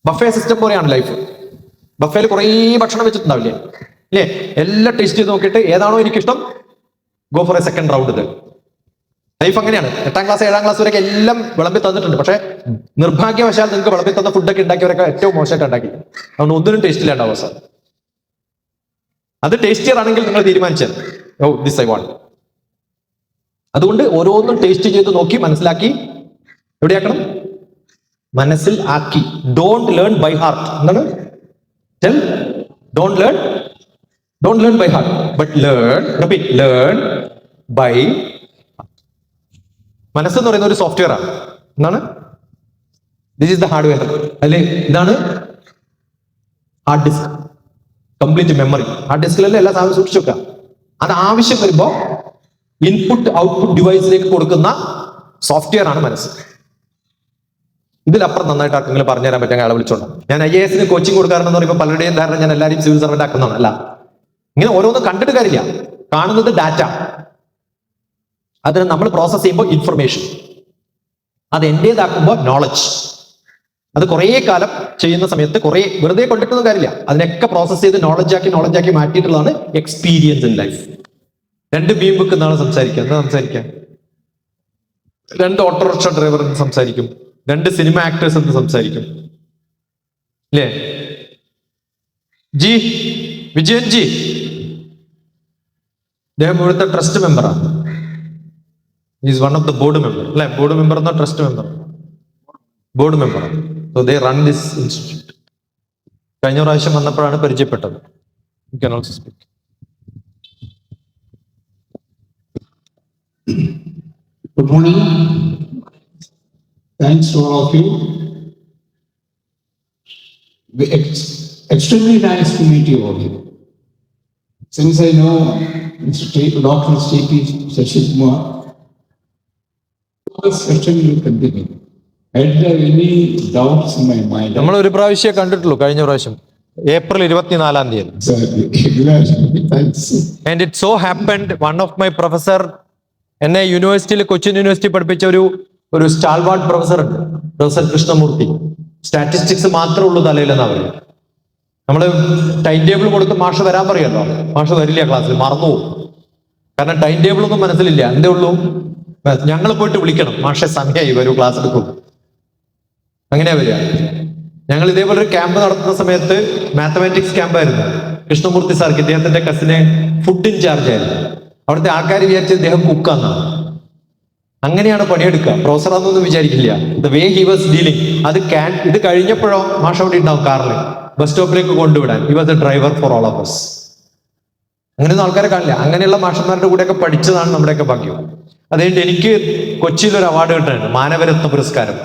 Buffett system പോലെയാണ് life. ബഫേയിൽ കുറേ ഭക്ഷണം വെച്ചിട്ടുണ്ടാവില്ലേ അല്ലേ? എല്ലാം ടേസ്റ്റ് ചെയ്ത് നോക്കിയിട്ട് ഏതാണോ എനിക്കിഷ്ടം, go for A second round. Life അങ്ങനെയാണ്. 8ാം ക്ലാസ് 7ാം ക്ലാസ് വരെയൊക്കെ എല്ലാം വിളമ്പി തന്നിട്ടുണ്ട്. പക്ഷെ നിർഭാഗ്യവശാൽ നിങ്ങൾക്ക് വിളമ്പി തന്ന ഫുഡൊക്കെ ഉണ്ടാക്കിയവരൊക്കെ ഏറ്റവും മോശമായിട്ട് ഉണ്ടാക്കി. അതുകൊണ്ട് ഒന്നിനും ടേസ്റ്റ് ഇല്ലാണ്ടാവും അവസാനം. അത് ടേസ്റ്റിയർ ആണെങ്കിൽ നിങ്ങൾ തീരുമാനിച്ചത് ഓ ദിസ് ഐ വാണ്ട്. അതുകൊണ്ട് ഓരോന്നും ടേസ്റ്റ് ചെയ്ത് നോക്കി മനസ്സിലാക്കി എവിടെയാക്കണം? മനസ്സിൽ ആക്കി. Don't learn by heart. എന്താണ്? Tell don't learn by heart but learn by. മനസ്സെന്ന് പറയുന്ന ഒരു സോഫ്റ്റ്വെയർ ആണ്. എന്താണ്? This is the hardware. അല്ലെ ഇതാണ് hard disk, complete memory. Hard ഡിസ്കിലല്ലേ എല്ലാ സാധനവും സൂക്ഷിച്ചു വെക്കുക. അത് ആവശ്യം വരുമ്പോൾ ഇൻപുട്ട് ഔട്ട്പുട്ട് ഡിവൈസിലേക്ക് കൊടുക്കുന്ന സോഫ്റ്റ്വെയർ ആണ് മനസ്സ്. ഇതിലപ്പുറം നന്നായിട്ട് ആർക്കെങ്കിലും പറഞ്ഞു തരാൻ പറ്റുന്ന ആളെ വിളിച്ചോണ്ടാം. ഞാൻ IAS കോച്ചിങ് കൊടുക്കാറുണ്ടെന്ന് പറയുമ്പോൾ പലരുടെയും ധാരണ ഞാൻ എല്ലാവരെയും സിവിൽ സർവന്റ് ആക്കുന്നതാണ്. അല്ല, ഇങ്ങനെ ഓരോന്നും കണ്ടിട്ട് കാര്യമില്ല. കാണുന്നത് ഡാറ്റ, അതിന് നമ്മൾ പ്രോസസ് ചെയ്യുമ്പോൾ ഇൻഫർമേഷൻ, അത് എന്റേതാക്കുമ്പോൾ നോളജ്. അത് കുറേ കാലം ചെയ്യുന്ന സമയത്ത് കുറേ വെറുതെ കൊണ്ടിട്ടൊന്നും കാര്യമില്ല. അതിനൊക്കെ പ്രോസസ് ചെയ്ത് നോളജാക്കി മാറ്റിയിട്ടുള്ളതാണ് എക്സ്പീരിയൻസ് ഇൻ ലൈഫ്. 2 ബീം ബുക്ക് എന്നാണ് സംസാരിക്കുക. എന്താ സംസാരിക്കാം? 2 ഓട്ടോറിക്ഷ ഡ്രൈവർ എന്ന് സംസാരിക്കും. 2 സിനിമ ആക്ടേഴ്സ് എന്ന് സംസാരിക്കും. അല്ലേ? വിജയൻ ജി അദ്ദേഹം ഇവിടുത്തെ ട്രസ്റ്റ് മെമ്പറാണ്. Is one of the board member. അല്ലെ? ബോർഡ് മെമ്പർ എന്നോ ട്രസ്റ്റ് മെമ്പർ? ബോർഡ് മെമ്പറാണ്. So they run this institute. കഴിഞ്ഞ പ്രാവശ്യം വന്നപ്പോഴാണ് പരിചയപ്പെട്ടത്. You can also speak. Good morning. Thanks to all of you. Extremely nice to meet you all. Since I know Dr. C.P. Sashimkumar, the session will continue. I don't have any doubts in my mind. നമ്മൾ ഒരു പ്രാവശ്യമേ കണ്ടിട്ടുള്ളൂ, കഴിഞ്ഞ പ്രാവശ്യം April 24-ാം തീയതി. Exactly. Thanks. And it so happened one of my professor, എന്നെ യൂണിവേഴ്സിറ്റിയിൽ, Cochin university പഠിപ്പിച്ച ഒരു സ്റ്റാൾവാർഡ് പ്രൊഫസർ ഉണ്ട്, പ്രൊഫസർ കൃഷ്ണമൂർത്തി. സ്റ്റാറ്റിസ്റ്റിക്സ് മാത്രമേ ഉള്ളൂ തലയിലെന്നാ പറയുക. നമ്മള് ടൈം ടേബിൾ കൊടുത്ത് മാഷ് വരാൻ പറയുമല്ലോ, മാഷ് വരില്ല ക്ലാസ്സിൽ, മറന്നുപോകും. കാരണം ടൈം ടേബിൾ ഒന്നും മനസ്സിലില്ല. എന്തേ ഉള്ളൂ, ഞങ്ങൾ പോയിട്ട് വിളിക്കണം, മാഷെ സമയമായി വരൂ ക്ലാസ് എടുക്കും. അങ്ങനെയാ വരിക. ഞങ്ങൾ ഇതേപോലെ ഒരു ക്യാമ്പ് നടത്തുന്ന സമയത്ത് മാത്തമാറ്റിക്സ് ക്യാമ്പായിരുന്നു. കൃഷ്ണമൂർത്തി സാർക്ക്, ഇദ്ദേഹത്തിന്റെ കസിനെ ഫുഡ് ഇൻചാർജ് ആയിരുന്നു. അവിടുത്തെ ആൾക്കാർ വിചാരിച്ചത് ഇദ്ദേഹം കുക്കാന്നാണ്. അങ്ങനെയാണ് പണിയെടുക്കുക. പ്രൊഫസറാന്നൊന്നും വിചാരിക്കില്ല. The way he was dealing. ഇത് കഴിഞ്ഞപ്പോഴോ മാഷ അവിടെ ഉണ്ടാവും കാറിൽ ബസ് സ്റ്റോപ്പിലേക്ക് കൊണ്ടുവിടാൻ. He was a driver for all of us. അങ്ങനെയൊന്നും ആൾക്കാരെ കാണില്ല. അങ്ങനെയുള്ള മാഷന്മാരുടെ കൂടെയൊക്കെ പഠിച്ചതാണ് നമ്മുടെയൊക്കെ ഭാഗ്യം. അതുകൊണ്ട് എനിക്ക് കൊച്ചിയിൽ ഒരു അവാർഡ് കിട്ടുന്നുണ്ട്, മാനവരത്ന പുരസ്കാരം.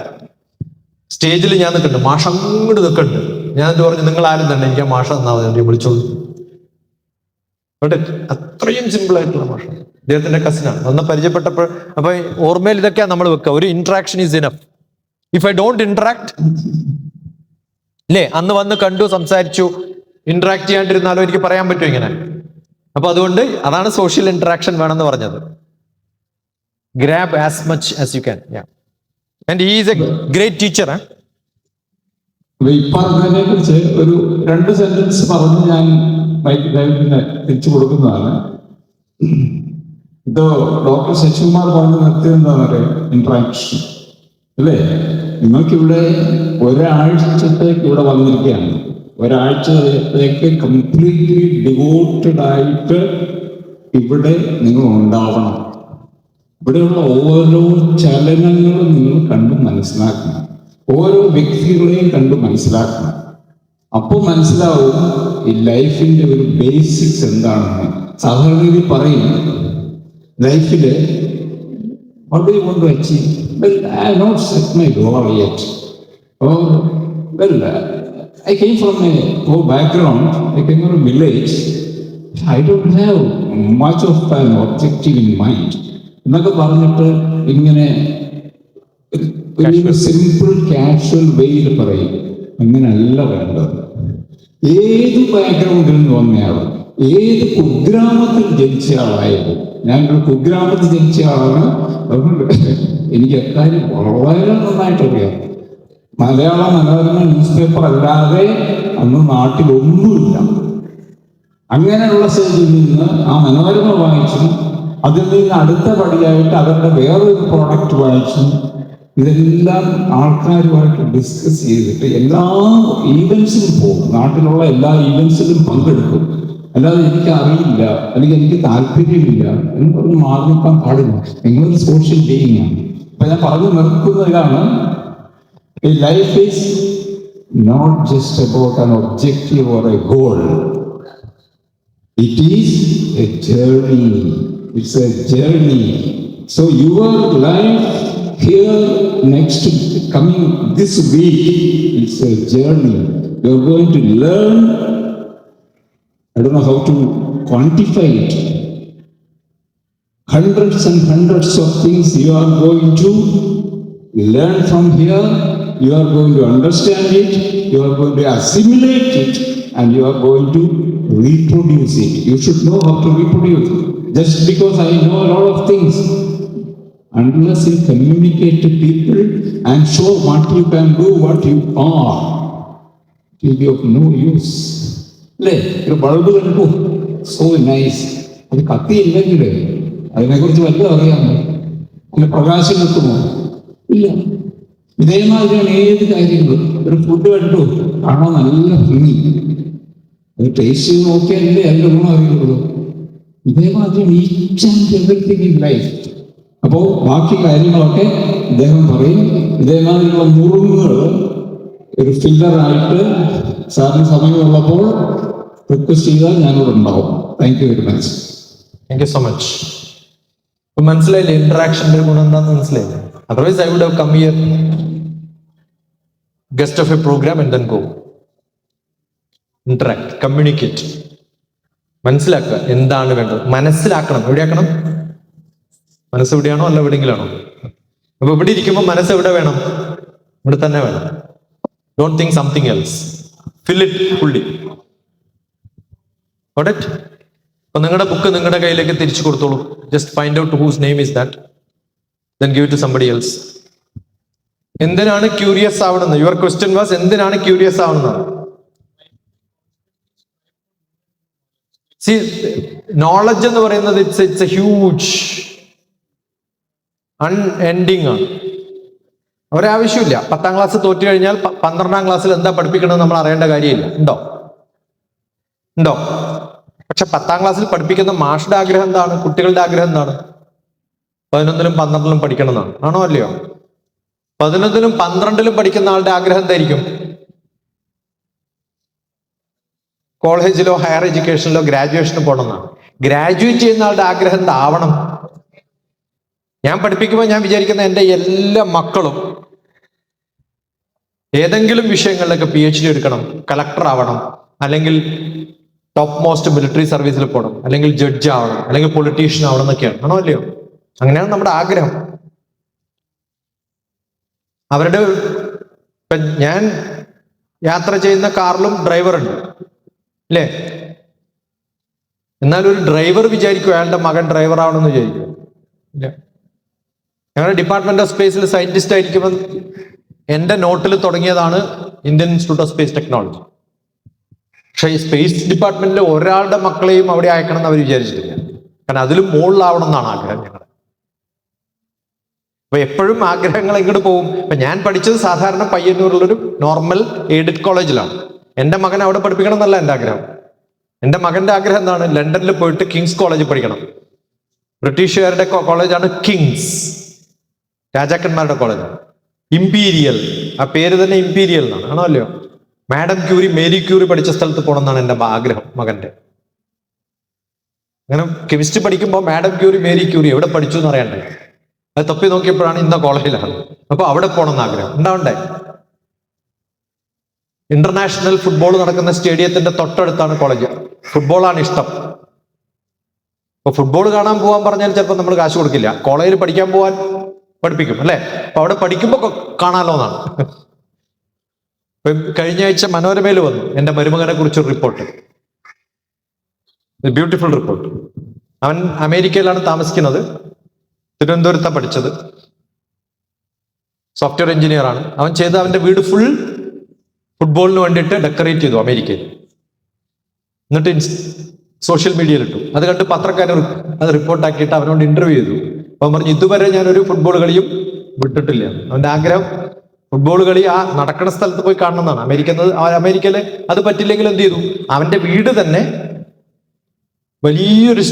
സ്റ്റേജിൽ ഞാൻ നിൽക്കുന്നുണ്ട്, മാഷ അങ്ങോട്ട് നിൽക്കുന്നുണ്ട്. ഞാൻ എന്നിട്ട് പറഞ്ഞു, നിങ്ങൾ ആരും തന്നെ എനിക്ക് ആ മാഷ തന്നാൽ മതി, വിളിച്ചോളൂ. അത്രയും സിമ്പിൾ ആയിട്ടുള്ള മാഷ. അദ്ദേഹത്തിന്റെ കസിനാണ്. അന്ന് പരിചയപ്പെട്ടപ്പോൾ അപ്പൊ ഓർമ്മയിൽ ഇതൊക്കെയാണ് നമ്മൾ വെക്കുക. ഒരു interaction is enough. If I don't interact, അല്ലേ, അന്ന് വന്ന് കണ്ടു, സംസാരിച്ചു, ഇന്ററാക്ട് ചെയ്യാണ്ടിരുന്നാലോ എനിക്ക് പറയാൻ പറ്റും ഇങ്ങനെ. അപ്പൊ അതുകൊണ്ട് അതാണ് സോഷ്യൽ ഇന്ററാക്ഷൻ വേണമെന്ന് പറഞ്ഞത്. Grab as much as you can. And he is A great teacher. ഇപ്പൊ അതിനെ കുറിച്ച് ഒരു 2 സെന്റൻസ് പറഞ്ഞ് ഞാൻ തിരിച്ചു കൊടുക്കുന്നതാണ്. ഇത് ഡോക്ടർ ശശികുമാർ പറഞ്ഞു നിർത്തിയത് എന്താണെന്ന് പറയാം, ഇന്ററാക്ഷൻ അല്ലേ? നിങ്ങൾക്കിവിടെ ഒരാഴ്ചത്തേക്ക് ഇവിടെ വന്നിരിക്കുകയാണ്. ഒരാഴ്ചത്തേക്ക് കംപ്ലീറ്റ്ലി ഡിവോട്ടഡ് ആയിട്ട് ഇവിടെ നിങ്ങൾ ഉണ്ടാവണം. ഇവിടെയുള്ള ഓരോ ചലനങ്ങളും നിങ്ങൾ കണ്ട് മനസ്സിലാക്കണം. ഓരോ വ്യക്തികളെയും കണ്ട് മനസ്സിലാക്കണം. അപ്പോൾ മനസ്സിലാവും ഈ ലൈഫിന്റെ ഒരു ബേസിക്സ് എന്താണെന്ന്. സാധാരണ പറയും ലൈഫില് what do you want to achieve? Well, I have not set my goal yet. Or, well, I came from a poor background. I came from a village. I don't have much of an objective in mind. എന്നൊക്കെ പറഞ്ഞിട്ട് ഇങ്ങനെ ഒരു simple casual വേയിൽ പറയും. അങ്ങനെയല്ല വേണ്ടത്. ഏത് ബാക്ക്ഗ്രൗണ്ടിൽ നിന്ന് വന്നയാളും, ഏത് കുഗ്രാമത്തിൽ ജനിച്ച ആളായാലും, ഞാനൊരു കുഗ്രാമത്തിൽ ജനിച്ച ആളാണ്. അതുകൊണ്ട് എനിക്ക് എക്കാര്യം വളരെ നന്നായിട്ടറിയാം. മലയാള മനോരമ ന്യൂസ് പേപ്പർ അല്ലാതെ അന്ന് നാട്ടിലൊന്നുമില്ല. അങ്ങനെയുള്ള സ്റ്റേജിൽ നിന്ന് ആ മനോരമ വായിച്ചും അതിൽ നിന്ന് അടുത്ത പടിയായിട്ട് അവരുടെ വേറൊരു പ്രോഡക്റ്റ് വായിച്ചും ഇതെല്ലാം ആൾക്കാരുമായിട്ട് ഡിസ്കസ് ചെയ്തിട്ട് എല്ലാ ഈവൻസിലും പോകും, നാട്ടിലുള്ള എല്ലാ ഈവൻസിലും പങ്കെടുക്കും. അല്ലാതെ എനിക്ക് അറിയില്ല അല്ലെങ്കിൽ എനിക്ക് താല്പര്യമില്ല എന്ന് പറഞ്ഞ് മാറി നിൽക്കാൻ പാടില്ല. നിങ്ങളൊരു സോഷ്യൽ ബീയിങ് ആണ്. അപ്പൊ ഞാൻ പറഞ്ഞു നിർത്തുന്നതാണ്, life is not just about an objective or a goal. It is a journey. It's a journey. So your life here next coming this week, it's a journey. You're going to learn, I don't know how to quantify it, hundreds and hundreds of things you are going to learn from here. You are going to understand it, you are going to assimilate it, and you are going to reproduce it. You should know how to reproduce. Just because I know a lot of things, unless you communicate to people and show what you can do, what you are, it will be of no use. അല്ലേ? ഒരു bulb കണ്ടു, so nice. അത് കത്തിയില്ലെങ്കിൽ അതിനെക്കുറിച്ച് വല്ലതും അറിയാമോ? അല്ല പ്രകാശം കിട്ടുമോ? ഇല്ല. ഇതേമാതിരിയാണ് ഏത് കാര്യങ്ങളും. ഒരു ഫുഡ് കണ്ടു, കാണാൻ നല്ല ഭംഗി, അത് ടേസ്റ്റ് ചെയ്ത് നോക്കിയാലല്ലേ അതിൻ്റെ ഗുണം അറിയുള്ളൂ. ഇതേമാതിരിയാണ് each and everything in life. അപ്പോൾ ബാക്കി കാര്യങ്ങളൊക്കെ ഇദ്ദേഹം പറയും. ഇതേമാതിരിയുള്ള നുറുങ്ങുകൾ ഒരു ഫില്ലറായിട്ട് സാറിന് സമയമുള്ളപ്പോൾ റിക്വസ്റ്റ് ചെയ്താൽ ഞാനിവിടെ ഉണ്ടാവും. Thank you very much. Thank you so much. ഇപ്പൊ മനസ്സിലായില്ലേ ഇന്ററാക്ഷന്റെ ഗുണം എന്താണെന്ന് മനസ്സിലായില്ലേ? Otherwise I would have come here guest of a program and then go. Interact, communicate, മനസ്സിലാക്കുക എന്താണ് വേണ്ടത്, മനസ്സിലാക്കണം. എവിടെയാക്കണം? മനസ്സ് എവിടെയാണോ അല്ല എവിടെയെങ്കിലാണോ? അപ്പൊ ഇവിടെ ഇരിക്കുമ്പോൾ മനസ്സ് എവിടെ വേണം? ഇവിടെ തന്നെ വേണം. Don't think something else. Fill it fully. Got it? അപ്പൊ നിങ്ങളുടെ ബുക്ക് നിങ്ങളുടെ കയ്യിലേക്ക് തിരിച്ചു കൊടുത്തോളൂ. Just find out whose name is that, then give it to somebody else. എന്തിനാണ് ക്യൂരിയസ് ആവണമെന്ന്? യുവർ ക്വസ്റ്റ്യൻ വാസ് എന്തിനാണ് ക്യൂരിയസ് ആവണമെന്നാണ്. സി, നോളജ് എന്ന് പറയുന്നത് ഇറ്റ്സ് എ ഹ്യൂജ് അൺഎൻഡിങ് ആണ്. ഒരാവശ്യമില്ല. 10ാം ക്ലാസ് തോറ്റു കഴിഞ്ഞാൽ 12ാം ക്ലാസ്സിൽ എന്താ പഠിപ്പിക്കണമെന്ന് നമ്മൾ അറിയേണ്ട കാര്യമില്ല. ഉണ്ടോ? പക്ഷെ 10ാം ക്ലാസ്സിൽ പഠിപ്പിക്കുന്ന മാഷുടെ ആഗ്രഹം എന്താണ്? കുട്ടികളുടെ ആഗ്രഹം എന്താണ്? 11ലും 12ലും പഠിക്കണം എന്നാണ്. ആണോ അല്ലയോ? 11ലും 12ലും പഠിക്കുന്ന ആളുടെ ആഗ്രഹം എന്തായിരിക്കും? കോളേജിലോ ഹയർ എഡ്യൂക്കേഷനിലോ ഗ്രാജുവേഷന് പോകണം എന്നാണ്. ഗ്രാജുവേറ്റ് ചെയ്യുന്ന ആളുടെ ആഗ്രഹം എന്താവണം? ഞാൻ പഠിപ്പിക്കുമ്പോൾ ഞാൻ വിചാരിക്കുന്ന എൻ്റെ എല്ലാ മക്കളും ഏതെങ്കിലും വിഷയങ്ങളിലൊക്കെ PhD എടുക്കണം, കളക്ടർ ആവണം, അല്ലെങ്കിൽ ടോപ്പ് മോസ്റ്റ് മിലിറ്ററി സർവീസിൽ പോകണം, അല്ലെങ്കിൽ ജഡ്ജ് ആവണം, അല്ലെങ്കിൽ പൊളിറ്റീഷ്യൻ ആവണം എന്നൊക്കെയാണ്. ആണോ അല്ലയോ? അങ്ങനെയാണ് നമ്മുടെ ആഗ്രഹം. അവരുടെ ഞാൻ യാത്ര ചെയ്യുന്ന കാറിലും ഡ്രൈവർ ഉണ്ട് അല്ലേ? എന്നാൽ ഒരു ഡ്രൈവർ വിചാരിക്കും അയാളുടെ മകൻ ഡ്രൈവർ ആവണമെന്ന് വിചാരിക്കും ഇല്ല. ഞങ്ങളുടെ ഡിപ്പാർട്ട്മെന്റ് ഓഫ് സ്പേസിൽ സയന്റിസ്റ്റ് ആയിരിക്കുമ്പോൾ എൻ്റെ നോട്ടിൽ തുടങ്ങിയതാണ് Indian institute of space technology. പക്ഷെ ഈ സ്പേസ് ഡിപ്പാർട്ട്മെന്റിൽ ഒരാളുടെ മക്കളെയും അവിടെ അയക്കണം എന്ന് അവർ വിചാരിച്ചിട്ടില്ല. കാരണം അതിലും മുകളിലാവണം എന്നാണ് ആഗ്രഹം ഞങ്ങളുടെ. അപ്പൊ എപ്പോഴും ആഗ്രഹങ്ങൾ എങ്ങോട്ട് പോകും? ഇപ്പൊ ഞാൻ പഠിച്ചത് സാധാരണ പയ്യന്നൂരിലൊരു നോർമൽ എയ്ഡഡ് കോളേജിലാണ്. എൻ്റെ മകൻ അവിടെ പഠിപ്പിക്കണം എന്നല്ല എൻ്റെ ആഗ്രഹം. എൻ്റെ മകന്റെ ആഗ്രഹം എന്താണ്? ലണ്ടനിൽ പോയിട്ട് കിങ്സ് കോളേജിൽ പഠിക്കണം. ബ്രിട്ടീഷുകാരുടെ കോളേജാണ് കിങ്സ്, രാജാക്കന്മാരുടെ കോളേജാണ്. ഇമ്പീരിയൽ, ആ പേര് തന്നെ ഇമ്പീരിയൽ എന്നാണ്. ആണോ അല്ലയോ? മാഡം ക്യൂറി, മേരി ക്യൂറി പഠിച്ച സ്ഥലത്ത് പോകണം എന്നാണ് എൻ്റെ ആഗ്രഹം മകന്റെ. അങ്ങനെ കെമിസ്ട്രി പഠിക്കുമ്പോൾ മാഡം ക്യൂറി, മേരി ക്യൂറി എവിടെ പഠിച്ചു എന്ന് അറിയണ്ടേ? അത് തപ്പി നോക്കിയപ്പോഴാണ് ഇന്ന കോളേജിലാണ്. അപ്പൊ അവിടെ പോകണം എന്ന് ആഗ്രഹം ഉണ്ടാവണ്ടേ? ഇന്റർനാഷണൽ ഫുട്ബോൾ നടക്കുന്ന സ്റ്റേഡിയത്തിന്റെ തൊട്ടടുത്താണ് കോളേജ്. ഫുട്ബോളാണ് ഇഷ്ടം. അപ്പൊ ഫുട്ബോൾ കാണാൻ പോകാൻ പറഞ്ഞാൽ ചിലപ്പോൾ നമ്മൾ കാശ് കൊടുക്കില്ല. കോളേജിൽ പഠിക്കാൻ പോകാൻ പഠിപ്പിക്കും അല്ലെ? അപ്പൊ അവിടെ പഠിക്കുമ്പോൾ കാണാലോ എന്നാണ്. കഴിഞ്ഞ ആഴ്ച മനോരമയിൽ വന്നു എൻ്റെ മരുമകനെ കുറിച്ചൊരു റിപ്പോർട്ട്, ബ്യൂട്ടിഫുൾ റിപ്പോർട്ട്. അവൻ അമേരിക്കയിലാണ് താമസിക്കുന്നത്, തിരുവനന്തപുരത്താണ് പഠിച്ചത്. സോഫ്റ്റ്വെയർ എഞ്ചിനീയർ ആണ്. അവൻ ചെയ്ത് അവന്റെ വീട് ഫുൾ ഫുട്ബോളിന് വേണ്ടിയിട്ട് ഡെക്കറേറ്റ് ചെയ്തു അമേരിക്കയിൽ. എന്നിട്ട് സോഷ്യൽ മീഡിയയിൽ ഇട്ടു. അത് കണ്ട് പത്രക്കാർ അത് റിപ്പോർട്ടാക്കിയിട്ട് അവനോട് ഇന്റർവ്യൂ ചെയ്തു. അവൻ പറഞ്ഞു, ഇതുവരെ ഞാനൊരു ഫുട്ബോൾ കളിയും വിട്ടിട്ടില്ല. അവന്റെ ആഗ്രഹം ഫുട്ബോൾ കളി ആ നടക്കുന്ന സ്ഥലത്ത് പോയി കാണണം എന്നാണ്. അമേരിക്കയില് അത് പറ്റില്ലെങ്കിൽ എന്ത് ചെയ്തു, അവന്റെ വീട് തന്നെ വലിയൊരു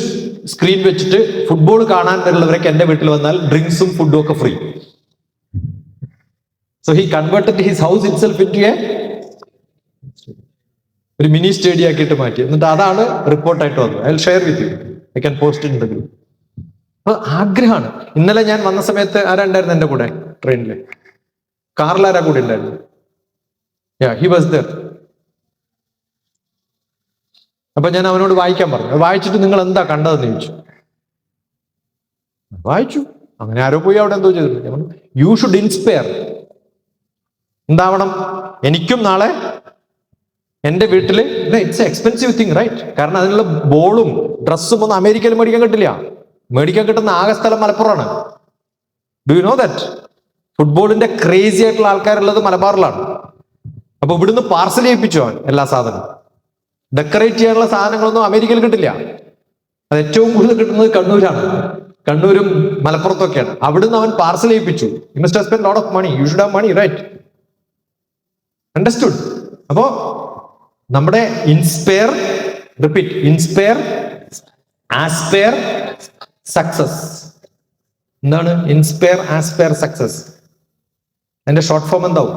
സ്ക്രീൻ വെച്ചിട്ട് ഫുട്ബോൾ കാണാൻ വരുന്നവരൊക്കെ എന്റെ വീട്ടിൽ വന്നാൽ ഡ്രിങ്ക്സും ഫുഡും ഒക്കെ free. So he converted his house itself into ഒരു മിനി സ്റ്റേഡിയം ആക്കിയിട്ട് മാറ്റി. എന്നിട്ട് അതാണ് റിപ്പോർട്ടായിട്ട് വന്നത്. I will share with you, I can post in the group. അപ്പൊ ആഗ്രഹമാണ്. ഇന്നലെ ഞാൻ വന്ന സമയത്ത് ആരാ ഉണ്ടായിരുന്നു എന്റെ കൂടെ ട്രെയിനില്? കാറിലാരാ കൂടെ ഉണ്ടായിരുന്നു? He was there. അപ്പൊ ഞാൻ അവനോട് വായിക്കാൻ പറഞ്ഞു. വായിച്ചിട്ട് നിങ്ങൾ എന്താ കണ്ടതെന്ന് ചോദിച്ചു. വായിച്ചു. അങ്ങനെ ആരോ പോയി അവിടെ എന്തോ ചെയ്തിട്ടുണ്ട്. You should inspire. എന്താവണം? എനിക്കും നാളെ എന്റെ വീട്ടില് ഇറ്റ്സ് എക്സ്പെൻസീവ് തിങ്, റൈറ്റ്? കാരണം അതിനുള്ള ബോളും ഡ്രസ്സും ഒന്നും അമേരിക്കയിൽ മേടിക്കാൻ കിട്ടില്ല. മേടിക്കാൻ കിട്ടുന്ന ആകെ സ്ഥലം മലപ്പുറമാണ്. Do you know that? ഫുട്ബോളിന്റെ ക്രേസി ആയിട്ടുള്ള ആൾക്കാരുള്ളത് മലബാറിലാണ്. അപ്പൊ ഇവിടുന്ന് പാർസൽ ചെയ്യിപ്പിച്ചു അവൻ എല്ലാ സാധനവും. ഡെക്കറേറ്റ് ചെയ്യാനുള്ള സാധനങ്ങളൊന്നും അമേരിക്കയിൽ കിട്ടില്ല. അത് ഏറ്റവും കൂടുതൽ കിട്ടുന്നത് കണ്ണൂരാണ്. കണ്ണൂരും മലപ്പുറത്തൊക്കെയാണ്. അവിടുന്ന് അവൻ പാർസൽ ചെയ്യിപ്പിച്ചു. You must have spend lot of money. You should have money, right? Understood? അപ്പോ നമ്മുടെ inspire, repeat, inspire, aspire, success. എന്താണ് ഇൻസ്പയർ, ആസ്പയർ, സക്സസ്? അതിന്റെ ഷോർട്ട് ഫോം എന്താവും?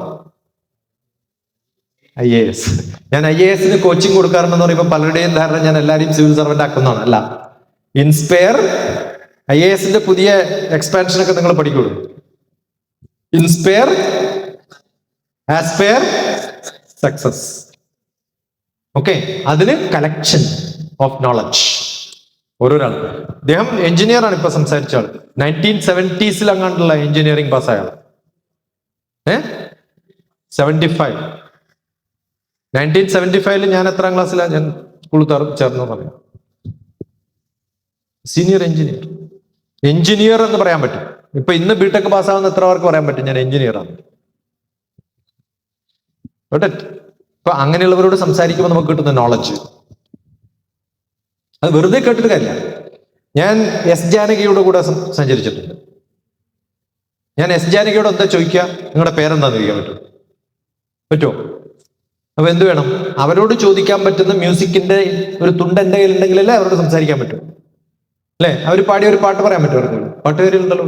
IAS. ഞാൻ IAS കോച്ചിങ് കൊടുക്കാറുണ്ടെന്ന് പറയുമ്പോൾ പലരുടെയും ധാരണ ഞാൻ എല്ലാവരെയും സിവിൽ സർവന്റ് ആക്കുന്നതാണ്. അല്ല, ഇൻസ്പയർ, IAS പുതിയ എക്സ്പാൻഷൻ ഒക്കെ നിങ്ങൾ പഠിക്കുള്ളൂ. Inspire, aspire, success. ഓക്കെ, അതിന് കളക്ഷൻ ഓഫ് നോളജ്. ഓരോരാൾ. അദ്ദേഹം എഞ്ചിനീയർ ആണ്. ഇപ്പൊ സംസാരിച്ച ആൾ 1970s അങ്ങാണ്ടുള്ള എഞ്ചിനീയറിംഗ് പാസ്സായ ആൾ. 1975 ഞാൻ എത്രാം ക്ലാസ്സിലാണ് ഞാൻ സ്കൂളിൽ ചേർന്ന് പറയാം? Senior engineer. എഞ്ചിനീയർ എന്ന് പറയാൻ പറ്റും. ഇപ്പൊ ഇന്ന് ബിടെക് പാസ്സാവുന്ന എത്ര പേർക്ക് പറയാൻ പറ്റും ഞാൻ എഞ്ചിനീയർ ആണ്? ഇപ്പൊ അങ്ങനെയുള്ളവരോട് സംസാരിക്കുമ്പോൾ നമുക്ക് കിട്ടുന്ന നോളജ് അത് വെറുതെ കേട്ടിട്ട് കാര്യമില്ല. ഞാൻ എസ് ജാനകിയുടെ കൂടെ സഞ്ചരിച്ചിട്ടുണ്ട്. ഞാൻ എസ് ജാനകിയോട് എന്താ ചോദിക്കുക? നിങ്ങളുടെ പേരെന്താന്ന് ചോദിക്കാൻ പറ്റുമോ? അപ്പൊ എന്ത് വേണം? അവരോട് ചോദിക്കാൻ പറ്റുന്ന മ്യൂസിക്കിന്റെ ഒരു തുണ്ട് എന്റെ കയ്യിലുണ്ടെങ്കിലല്ലേ അവരോട് സംസാരിക്കാൻ പറ്റും, അല്ലേ? അവർ പാടിയ ഒരു പാട്ട് പറയാൻ പറ്റും അവർക്ക്? പാട്ടുകാരുണ്ടല്ലോ.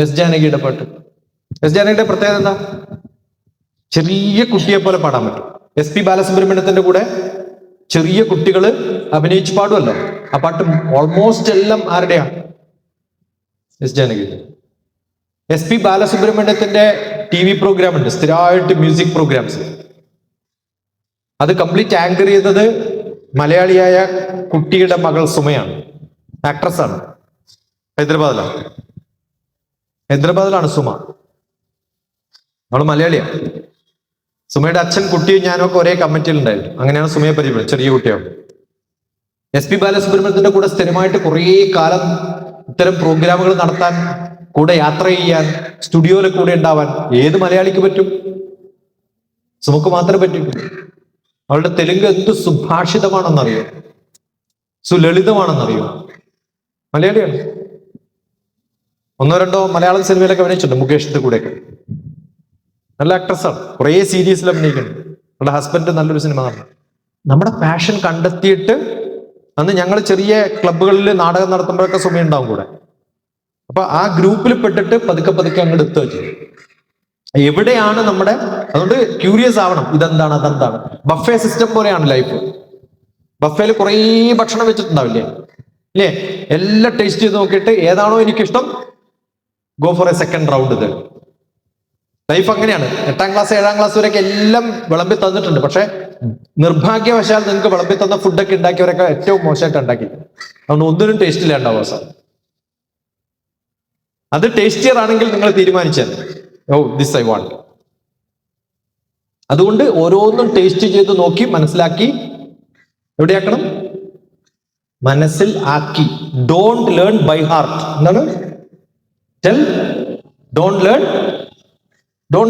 എസ് ജാനകിയുടെ പാട്ട്. എസ് ജാനകിയുടെ പ്രത്യേകത എന്താ? ചെറിയ കുട്ടിയെ പോലെ പാടാൻ പറ്റും. SP ബാലസുബ്രഹ്മണ്യത്തിന്റെ കൂടെ ചെറിയ കുട്ടികൾ അഭിനയിച്ച് പാടുമല്ലോ. ആ പാട്ട് ഓൾമോസ്റ്റ് എല്ലാം ആരുടെയാ? എസ് ജാനകി. SP ബാലസുബ്രഹ്മണ്യത്തിന്റെ TV പ്രോഗ്രാം ഉണ്ട്, സ്ഥിരമായിട്ട് മ്യൂസിക് പ്രോഗ്രാംസ്. അത് കംപ്ലീറ്റ് ആങ്കർ ചെയ്തത് മലയാളിയായ കുട്ടിയുടെ മകൾ സുമയാണ്. ആക്ട്രസ് ആണ്. ഹൈദരാബാദിലാണ് സുമ. അവള് മലയാളിയാണ്. സുമയുടെ അച്ഛൻ കുട്ടിയും ഞാനും ഒക്കെ ഒരേ കമ്മിറ്റിയിൽ ഉണ്ടായിരുന്നു. അങ്ങനെയാണ് സുമയെ പരിചയപ്പെടുന്നത്, ചെറിയ കുട്ടിയാണ്. SP ബാലസുബ്രഹ്മണ്യത്തിന്റെ കൂടെ സ്ഥിരമായിട്ട് കുറേ കാലം ഇത്തരം പ്രോഗ്രാമുകൾ നടത്താൻ, കൂടെ യാത്ര ചെയ്യാൻ, സ്റ്റുഡിയോയിൽ കൂടെ ഉണ്ടാവാൻ ഏത് മലയാളിക്ക് പറ്റും? സുമക്ക് മാത്രമേ പറ്റൂ. അവളുടെ തെലുങ്ക് എന്ത് സുഭാഷിതമാണെന്നറിയോ, സുലളിതമാണെന്നറിയോ? മലയാളിയാണ്. 1-2 മലയാളം സിനിമയിലൊക്കെ അഭിനയിച്ചിട്ടുണ്ട്, മുകേഷിന്റെ കൂടെയൊക്കെ. നല്ല ആക്ട്രസ്സാണ്. കുറേ സീരീസിൽ അഭിനയിക്കുന്നുണ്ട്. അവളുടെ ഹസ്ബൻഡ് നല്ലൊരു സിനിമ നടന്നു. നമ്മുടെ പാഷൻ കണ്ടെത്തിയിട്ട് അന്ന് ഞങ്ങൾ ചെറിയ ക്ലബ്ബുകളിൽ നാടകം നടത്തുമ്പോഴൊക്കെ സുമ ഉണ്ടാവും കൂടെ. അപ്പൊ ആ ഗ്രൂപ്പിൽ പെട്ടിട്ട് പതുക്കെ അങ്ങോട്ട് എത്തുക ചെയ്യും. എവിടെയാണ് നമ്മുടെ, അതുകൊണ്ട് ക്യൂരിയസ് ആവണം, ഇതെന്താണ് അതെന്താണ്. ബഫേ സിസ്റ്റം പോലെയാണ് ലൈഫ്. ബഫേയിൽ കുറേ ഭക്ഷണം വെച്ചിട്ടുണ്ടാവില്ലേ, ഇല്ലേ? എല്ലാം ടേസ്റ്റ് ചെയ്ത് നോക്കിയിട്ട് ഏതാണോ എനിക്കിഷ്ടം, go for A second round. ഇത് ലൈഫ് അങ്ങനെയാണ്. 8ാം ക്ലാസ് 7ാം ക്ലാസ് വരെയൊക്കെ എല്ലാം വിളമ്പി തന്നിട്ടുണ്ട്. പക്ഷെ നിർഭാഗ്യവശാൽ നിങ്ങൾക്ക് വിളമ്പി തന്ന ഫുഡൊക്കെ ഉണ്ടാക്കിയവരൊക്കെ ഏറ്റവും മോശമായിട്ട് ഉണ്ടാക്കി. അതുകൊണ്ട് ഒന്നിനും ടേസ്റ്റ് ഇല്ലാണ്ടാവും സാർ. അത് ടേസ്റ്റിയർ ആണെങ്കിൽ നിങ്ങൾ തീരുമാനിച്ചാൽ ദിസ് ഐ വാണ്ട്. അതുകൊണ്ട് ഓരോന്നും ടേസ്റ്റ് ചെയ്ത് നോക്കി മനസ്സിലാക്കി എവിടെയാക്കണം? മനസ്സിൽ ആക്കി. Don't learn by heart. എന്താണ്? Tell, don't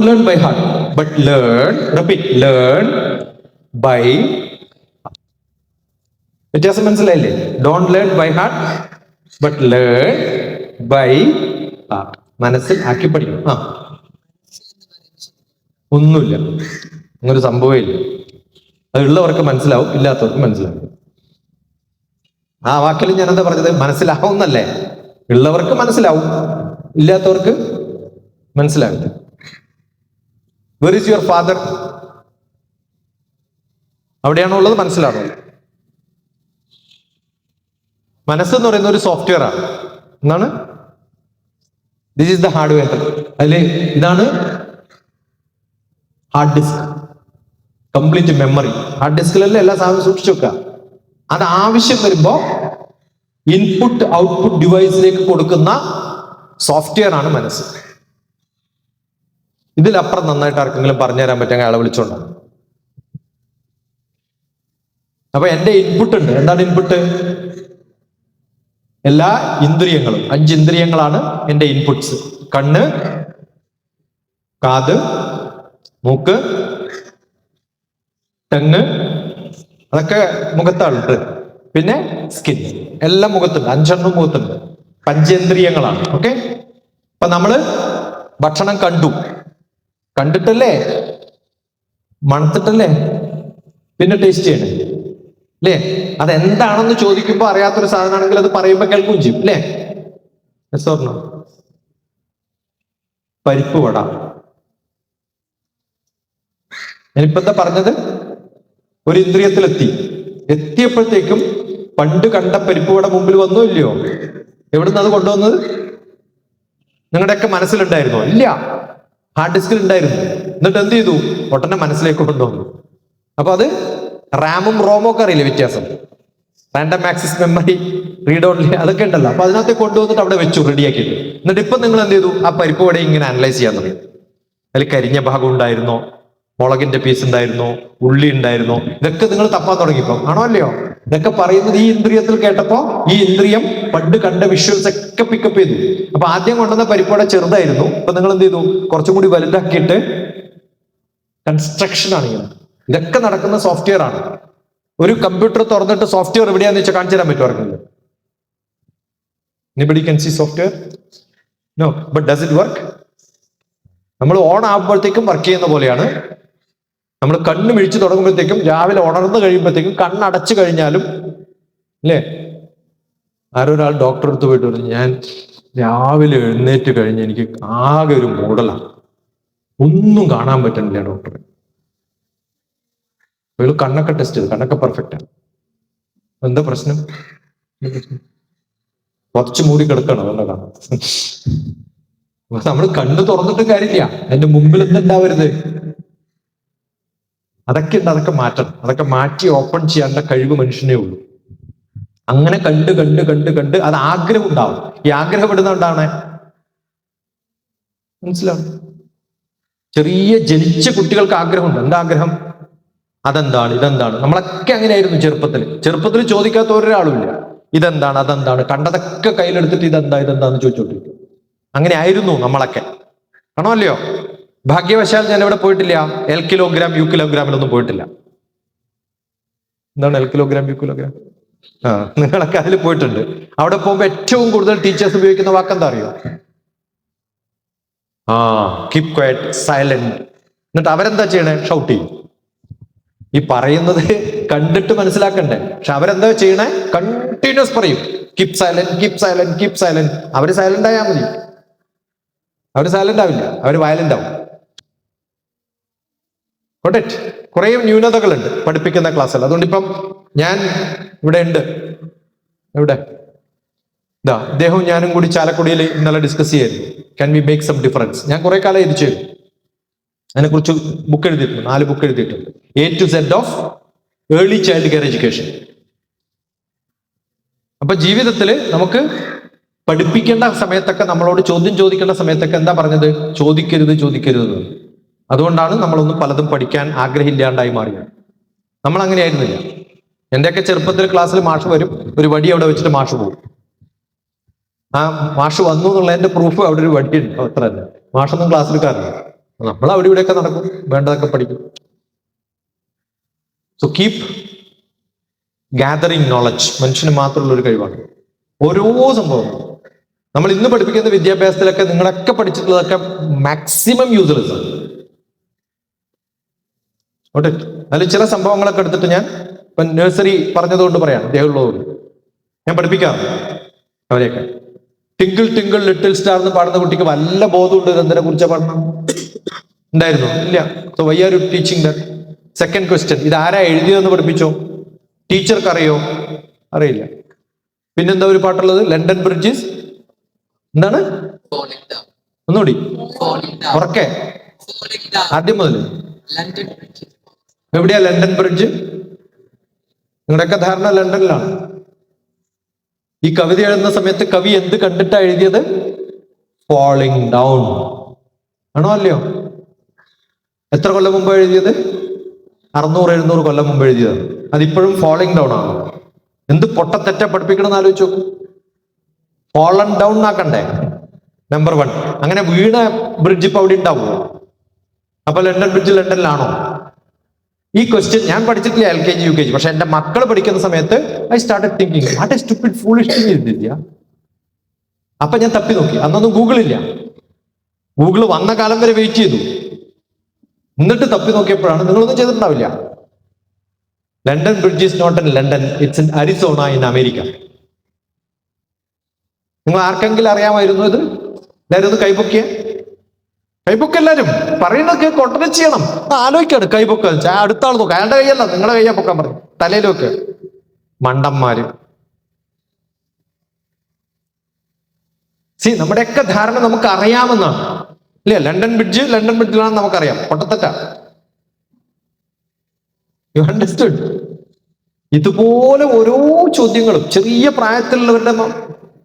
learn by heart, but learn by. വ്യത്യാസം മനസ്സിലായില്ലേ? Don't learn by heart but learn by heart. മനസ്സിൽ ആക്കി പഠിക്കണം. ഒന്നുമില്ല, അങ്ങനൊരു സംഭവം ഇല്ല. അതുള്ളവർക്ക് മനസ്സിലാവും, ഇല്ലാത്തവർക്ക് മനസ്സിലാവും. ആ വാക്കിൽ ഞാൻ എന്താ പറഞ്ഞത്? മനസ്സിലാവുന്നല്ലേ? ഉള്ളവർക്ക് മനസ്സിലാവും, ഇല്ലാത്തവർക്ക് മനസ്സിലാവില്ല. Where is your father? അവിടെയാണോ ഉള്ളത്? മനസ്സിലാണോ? മനസ്സെന്ന് പറയുന്ന ഒരു സോഫ്റ്റ്വെയർ ആണ്. എന്താണ്? This is the hardware. അതിൽ ഇതാണ് hard disk, complete memory. Hard ഡിസ്കിലല്ലേ എല്ലാ സാധനവും സൂക്ഷിച്ചു വെക്കുക. അത് ആവശ്യം വരുമ്പോ ഇൻപുട്ട് ഔട്ട്പുട്ട് ഡിവൈസിലേക്ക് കൊടുക്കുന്ന സോഫ്റ്റ്വെയർ ആണ് മനസ്സ്. ഇതിലപ്പുറം നന്നായിട്ട് ആർക്കെങ്കിലും പറഞ്ഞു തരാൻ പറ്റുമെങ്കിൽ അയാളെ വിളിച്ചോണ്ടാണ്. അപ്പൊ എന്റെ ഇൻപുട്ട് ഉണ്ട്. എന്താണ് ഇൻപുട്ട്? എല്ലാ ഇന്ദ്രിയങ്ങളും, 5 ഇന്ദ്രിയങ്ങളാണ് എന്റെ ഇൻപുട്സ്. കണ്ണ്, കാത്, മൂക്ക്, ടങ്, അതൊക്കെ മുഖത്താളുണ്ട്. പിന്നെ സ്കിൻ, എല്ലാം മുഖത്തുണ്ട്. 5 മുഖത്തുണ്ട്. പഞ്ചേന്ദ്രിയങ്ങളാണ്. ഓക്കെ. അപ്പൊ നമ്മള് ഭക്ഷണം കണ്ടിട്ടല്ലേ, മണത്തിട്ടല്ലേ, പിന്നെ ടേസ്റ്റ് ചെയ്യണേ അല്ലേ? അതെന്താണെന്ന് ചോദിക്കുമ്പോൾ അറിയാത്തൊരു സാധനമാണെങ്കിൽ അത് പറയുമ്പോൾ കേൾക്കുകയും ചെയ്യും അല്ലേ? ഓർണോ? പരിപ്പ് വട. ഞാനിപ്പോ എന്താ പറഞ്ഞത്? ഒരു എത്തിയപ്പോഴത്തേക്കും പണ്ട് കണ്ട പരിപ്പ് വട മുമ്പിൽ വന്നോ ഇല്ലയോ? എവിടുന്ന് അത് കൊണ്ടുവന്നത്? നിങ്ങളുടെയൊക്കെ മനസ്സിലുണ്ടായിരുന്നോ? ഇല്ല, ഹാർഡ് ഡിസ്കിൽ ഉണ്ടായിരുന്നു. എന്നിട്ട് എന്ത് ചെയ്തു? ഒട്ടനെ മനസ്സിലേക്ക് കൊണ്ടുവന്നു. അപ്പൊ അത് റാമും റോമും ഒക്കെ അറിയില്ലേ വ്യത്യാസം? Random access memory, read only, അതൊക്കെ ഉണ്ടല്ലോ. അപ്പൊ അതിനകത്ത് കൊണ്ടുവന്നിട്ട് അവിടെ വെച്ചു, റെഡിയാക്കിയിട്ട്. എന്നിട്ട് ഇപ്പൊ നിങ്ങൾ എന്ത് ചെയ്തു? ആ പരിപ്പ് വട ഇങ്ങനെ അനലൈസ് ചെയ്യാൻ തുടങ്ങി. അതിൽ കരിഞ്ഞ ഭാഗം ഉണ്ടായിരുന്നോ, മുളകിന്റെ പീസ് ഉണ്ടായിരുന്നോ, ഉള്ളി ഉണ്ടായിരുന്നോ, ഇതൊക്കെ നിങ്ങൾ തപ്പാൻ തുടങ്ങിയപ്പോ ആണോ അല്ലയോ? ഇതൊക്കെ പറയുന്നത് ഈ ഇന്ദ്രിയത്തിൽ കേട്ടപ്പോ ഈ ഇന്ദ്രിയം പണ്ട് കണ്ട വിഷ്വൽസ് ഒക്കെ പിക്കപ്പ് ചെയ്തു. അപ്പൊ ആദ്യം കൊണ്ടുവന്ന പരിപ്പോടെ ചെറുതായിരുന്നു. അപ്പൊ നിങ്ങൾ എന്ത് ചെയ്തു? കുറച്ചും കൂടി വലുതാക്കിയിട്ട് കൺസ്ട്രക്ഷൻ ആണ് ഇങ്ങനെ. ഇതൊക്കെ നടക്കുന്ന സോഫ്റ്റ്വെയർ ആണ്. ഒരു കമ്പ്യൂട്ടർ തുറന്നിട്ട് സോഫ്റ്റ്വെയർ എവിടെയാന്ന് വെച്ചാൽ കാണിച്ചു തരാൻ പറ്റുമോ ആർക്കെങ്കിലും? Anybody can see software? No, but does it work? നമ്മൾ ഓൺ ആകുമ്പോഴത്തേക്കും വർക്ക് ചെയ്യുന്ന പോലെയാണ്. നമ്മൾ കണ്ണ് മിഴിച്ചു തുടങ്ങുമ്പോഴത്തേക്കും, രാവിലെ ഉണർന്നു കഴിയുമ്പോഴത്തേക്കും, കണ്ണടച്ചു കഴിഞ്ഞാലും അല്ലേ? ആരൊരാൾ ഡോക്ടറെ അടുത്ത് പോയിട്ട് പറഞ്ഞു, ഞാൻ രാവിലെ എഴുന്നേറ്റ് കഴിഞ്ഞ് എനിക്ക് ആകെ ഒരു മൂടലാണ്, ഒന്നും കാണാൻ പറ്റണില്ല ഡോക്ടറെ. അയാൾ കണ്ണൊക്കെ ടെസ്റ്റ് ചെയ്തു, കണ്ണൊക്കെ പെർഫെക്റ്റ് ആണ്. എന്താ പ്രശ്നം? കുറച്ച് മൂടി കിടക്കണം, അല്ല കാണാം. നമ്മൾ കണ്ണ് തുറന്നിട്ടും കാര്യമില്ല, അതിന്റെ മുമ്പിൽ എന്തുണ്ടാവരുത്? അതൊക്കെ ഉണ്ട്, അതൊക്കെ മാറ്റണം. അതൊക്കെ മാറ്റി ഓപ്പൺ ചെയ്യാനുള്ള കഴിവ് മനുഷ്യനേ ഉള്ളൂ. അങ്ങനെ കണ്ട് കണ്ട് കണ്ട് കണ്ട് അത് ആഗ്രഹം ഉണ്ടാവും. ഈ ആഗ്രഹം ഇടുന്ന ഉണ്ടാവണേ മനസ്സിലാവും. ചെറിയ ജനിച്ച കുട്ടികൾക്ക് ആഗ്രഹമുണ്ട്. എന്താ ആഗ്രഹം? അതെന്താണ്, ഇതെന്താണ്? നമ്മളൊക്കെ അങ്ങനെയായിരുന്നു ചെറുപ്പത്തിൽ ചോദിക്കാത്ത ഒരാളുമില്ല. ഇതെന്താണ്, അതെന്താണ്? കണ്ടതൊക്കെ കയ്യിലെടുത്തിട്ട് ഇതെന്താന്ന് ചോദിച്ചോണ്ടിരിക്കും. അങ്ങനെ ആയിരുന്നു നമ്മളൊക്കെ, ആണോ അല്ലയോ? ഭാഗ്യവശാൽ ഞാൻ എവിടെ പോയിട്ടില്ല? L കിലോഗ്രാം U കിലോഗ്രാമിലൊന്നും പോയിട്ടില്ല. എന്താണ് L കിലോഗ്രാം U കിലോഗ്രാം? നിങ്ങളൊക്കെ അതിൽ പോയിട്ടുണ്ട്. അവിടെ പോകുമ്പോൾ ഏറ്റവും കൂടുതൽ ടീച്ചേഴ്സ് ഉപയോഗിക്കുന്ന വാക്കെന്താ അറിയോ? Keep quiet, silent. എന്നിട്ട് അവരെന്താ ചെയ്യണേ? ഷൗട്ട് ചെയ്യും. ഈ പറയുന്നത് കണ്ടിട്ട് മനസ്സിലാക്കണ്ടേ? പക്ഷെ അവരെന്താ ചെയ്യണേ? കണ്ടിന്യൂസ് പറയും, keep silent, keep silent, keep silent. അവര് സൈലന്റ് ആയാൽ മതി. അവര് സൈലന്റ് ആവില്ല, അവര് വയലന്റ് ആവും. കുറെ ന്യൂനതകളുണ്ട് പഠിപ്പിക്കുന്ന ക്ലാസ്സിൽ. അതുകൊണ്ട് ഇപ്പം ഞാൻ ഇവിടെ ഉണ്ട്, എവിടെ ഇദ്ദേഹവും ഞാനും കൂടി ചാലക്കുടിയിൽ ഇന്നലെ ഡിസ്കസ് ചെയ്യായിരുന്നു. Can we make some difference? ഞാൻ കുറെ കാലം ഇത് ചെയ്തു. അതിനെക്കുറിച്ച് ബുക്ക് എഴുതിയിട്ടുണ്ട്, 4 ബുക്ക് എഴുതിയിട്ടുണ്ട്. A to Z of early child care education. അപ്പൊ ജീവിതത്തിൽ നമുക്ക് പഠിപ്പിക്കേണ്ട സമയത്തൊക്കെ, നമ്മളോട് ചോദ്യം ചോദിക്കേണ്ട സമയത്തൊക്കെ എന്താ പറഞ്ഞത്? ചോദിക്കരുത്. അതുകൊണ്ടാണ് നമ്മളൊന്നും പലതും പഠിക്കാൻ ആഗ്രഹമില്ലാണ്ടായി മാറിയത്. നമ്മൾ അങ്ങനെ ആയിരുന്നില്ല. എന്റെയൊക്കെ ചെറുപ്പത്തിൽ ക്ലാസ്സിൽ മാഷ് വരും, ഒരു വടി അവിടെ വെച്ചിട്ട് മാഷ് പോകും. ആ മാഷ് വന്നു എന്നുള്ളതിന്റെ പ്രൂഫ് അവിടെ ഒരു വടിയുണ്ട്, അത്ര തന്നെ. മാഷൊന്നും ക്ലാസ് എടുക്കാറില്ല. നമ്മൾ അവിടെ ഇവിടെയൊക്കെ നടക്കും, വേണ്ടതൊക്കെ പഠിക്കും. So keep gathering knowledge. മനുഷ്യന് മാത്രമുള്ള ഒരു കഴിവാണ്. ഓരോ സംഭവം നമ്മൾ ഇന്ന് പഠിപ്പിക്കുന്ന വിദ്യാഭ്യാസത്തിലൊക്കെ നിങ്ങളൊക്കെ പഠിച്ചിട്ടുള്ളതൊക്കെ മാക്സിമം യൂസ്ലെസ് ആണ്. ഓട്ടെ, അതിൽ ചില സംഭവങ്ങളൊക്കെ എടുത്തിട്ട് ഞാൻ ഇപ്പം നഴ്സറി പറഞ്ഞതുകൊണ്ട് പറയാം, ദേഹമുള്ളതുകൊണ്ട് ഞാൻ പഠിപ്പിക്കാറുണ്ട് അവരെയൊക്കെ. ടിങ്കിൾ ടിങ്കിൾ ലിറ്റിൽ സ്റ്റാർ എന്ന് പാടുന്ന കുട്ടിക്ക് വല്ല ബോധമുണ്ട് എന്തിനെ കുറിച്ചാ പഠനം ഉണ്ടായിരുന്നു? ഇല്ല. So why are you teaching that? Second question, ഇത് ആരാ എഴുതിയതെന്ന് പഠിപ്പിച്ചോ? ടീച്ചർക്ക് അറിയോ? അറിയില്ല. പിന്നെന്താ ഒരു പാട്ടുള്ളത്? ലണ്ടൻ ബ്രിഡ്ജസ് എന്താണ്? ഒന്നുകൂടി ഉറക്കെ, ആദ്യം മുതൽ. എവിടെയാ ലണ്ടൻ ബ്രിഡ്ജ്? നിങ്ങളുടെയൊക്കെ ധാരണ ലണ്ടനിലാണ്. ഈ കവിത എഴുതുന്ന സമയത്ത് കവി എന്ത് കണ്ടിട്ടാ എഴുതിയത്? ഫാളിങ് ഡൗൺ ആണോ അല്ലയോ? എത്ര കൊല്ലം മുമ്പ് എഴുതിയത്? 600-700 കൊല്ലം മുമ്പ് എഴുതിയതാണ്. അതിപ്പോഴും ഫാളിങ് ഡൗൺ ആണ്. എന്ത് പൊട്ടത്തെറ്റ പഠിപ്പിക്കണമെന്ന് ആലോചിച്ചു. ഫാളൺ ഡൗൺ ആക്കണ്ടേ? നമ്പർ 1. അങ്ങനെ വീണ ബ്രിഡ്ജ് ഇപ്പൊ അവിടെ ഉണ്ടാവുമോ? അപ്പൊ ലണ്ടൻ ബ്രിഡ്ജ് ലണ്ടനിലാണോ? ഈ ക്വസ്റ്റ്യൻ ഞാൻ പഠിച്ചിട്ടില്ല LKG UKG, പക്ഷെ എന്റെ മക്കൾ പഠിക്കുന്ന സമയത്ത് I started thinking what A stupid foolish thing is this. അപ്പൊ ഞാൻ തപ്പി നോക്കി. അന്നൊന്നും ഗൂഗിൾ ഇല്ല. ഗൂഗിൾ വന്ന കാലം വരെ വെയിറ്റ് ചെയ്തു. എന്നിട്ട് തപ്പി നോക്കിയപ്പോഴാണ്, നിങ്ങളൊന്നും ചെയ്തിട്ടുണ്ടാവില്ല, London bridge is not in London, it's in Arizona in America. നിങ്ങൾ ആർക്കെങ്കിലും അറിയാമായിരുന്നു ഇത്? എല്ലാവരും ഒന്ന് കൈപൊക്കിയ കൈപൊക്ക. എല്ലാവരും പറയുന്നതൊക്കെ കൊട്ടനെ ചെയ്യണം. ആലോചിക്കാണ് കൈപൊക്ക. അടുത്ത ആൾ നോക്കുക, അയാളുടെ കൈയല്ല, നിങ്ങളെ കയ്യാ പൊക്കാൻ പറഞ്ഞു. തലയിലൊക്കെ മണ്ടന്മാര്. നമ്മുടെയൊക്കെ ധാരണ നമുക്ക് അറിയാമെന്നാണ്. ഇല്ല, ലണ്ടൻ ബ്രിഡ്ജിലാണെന്ന് നമുക്കറിയാം. പൊട്ടത്തറ്റ. You understood? ഇതുപോലെ ഓരോ ചോദ്യങ്ങളും ചെറിയ പ്രായത്തിലുള്ളവരുടെ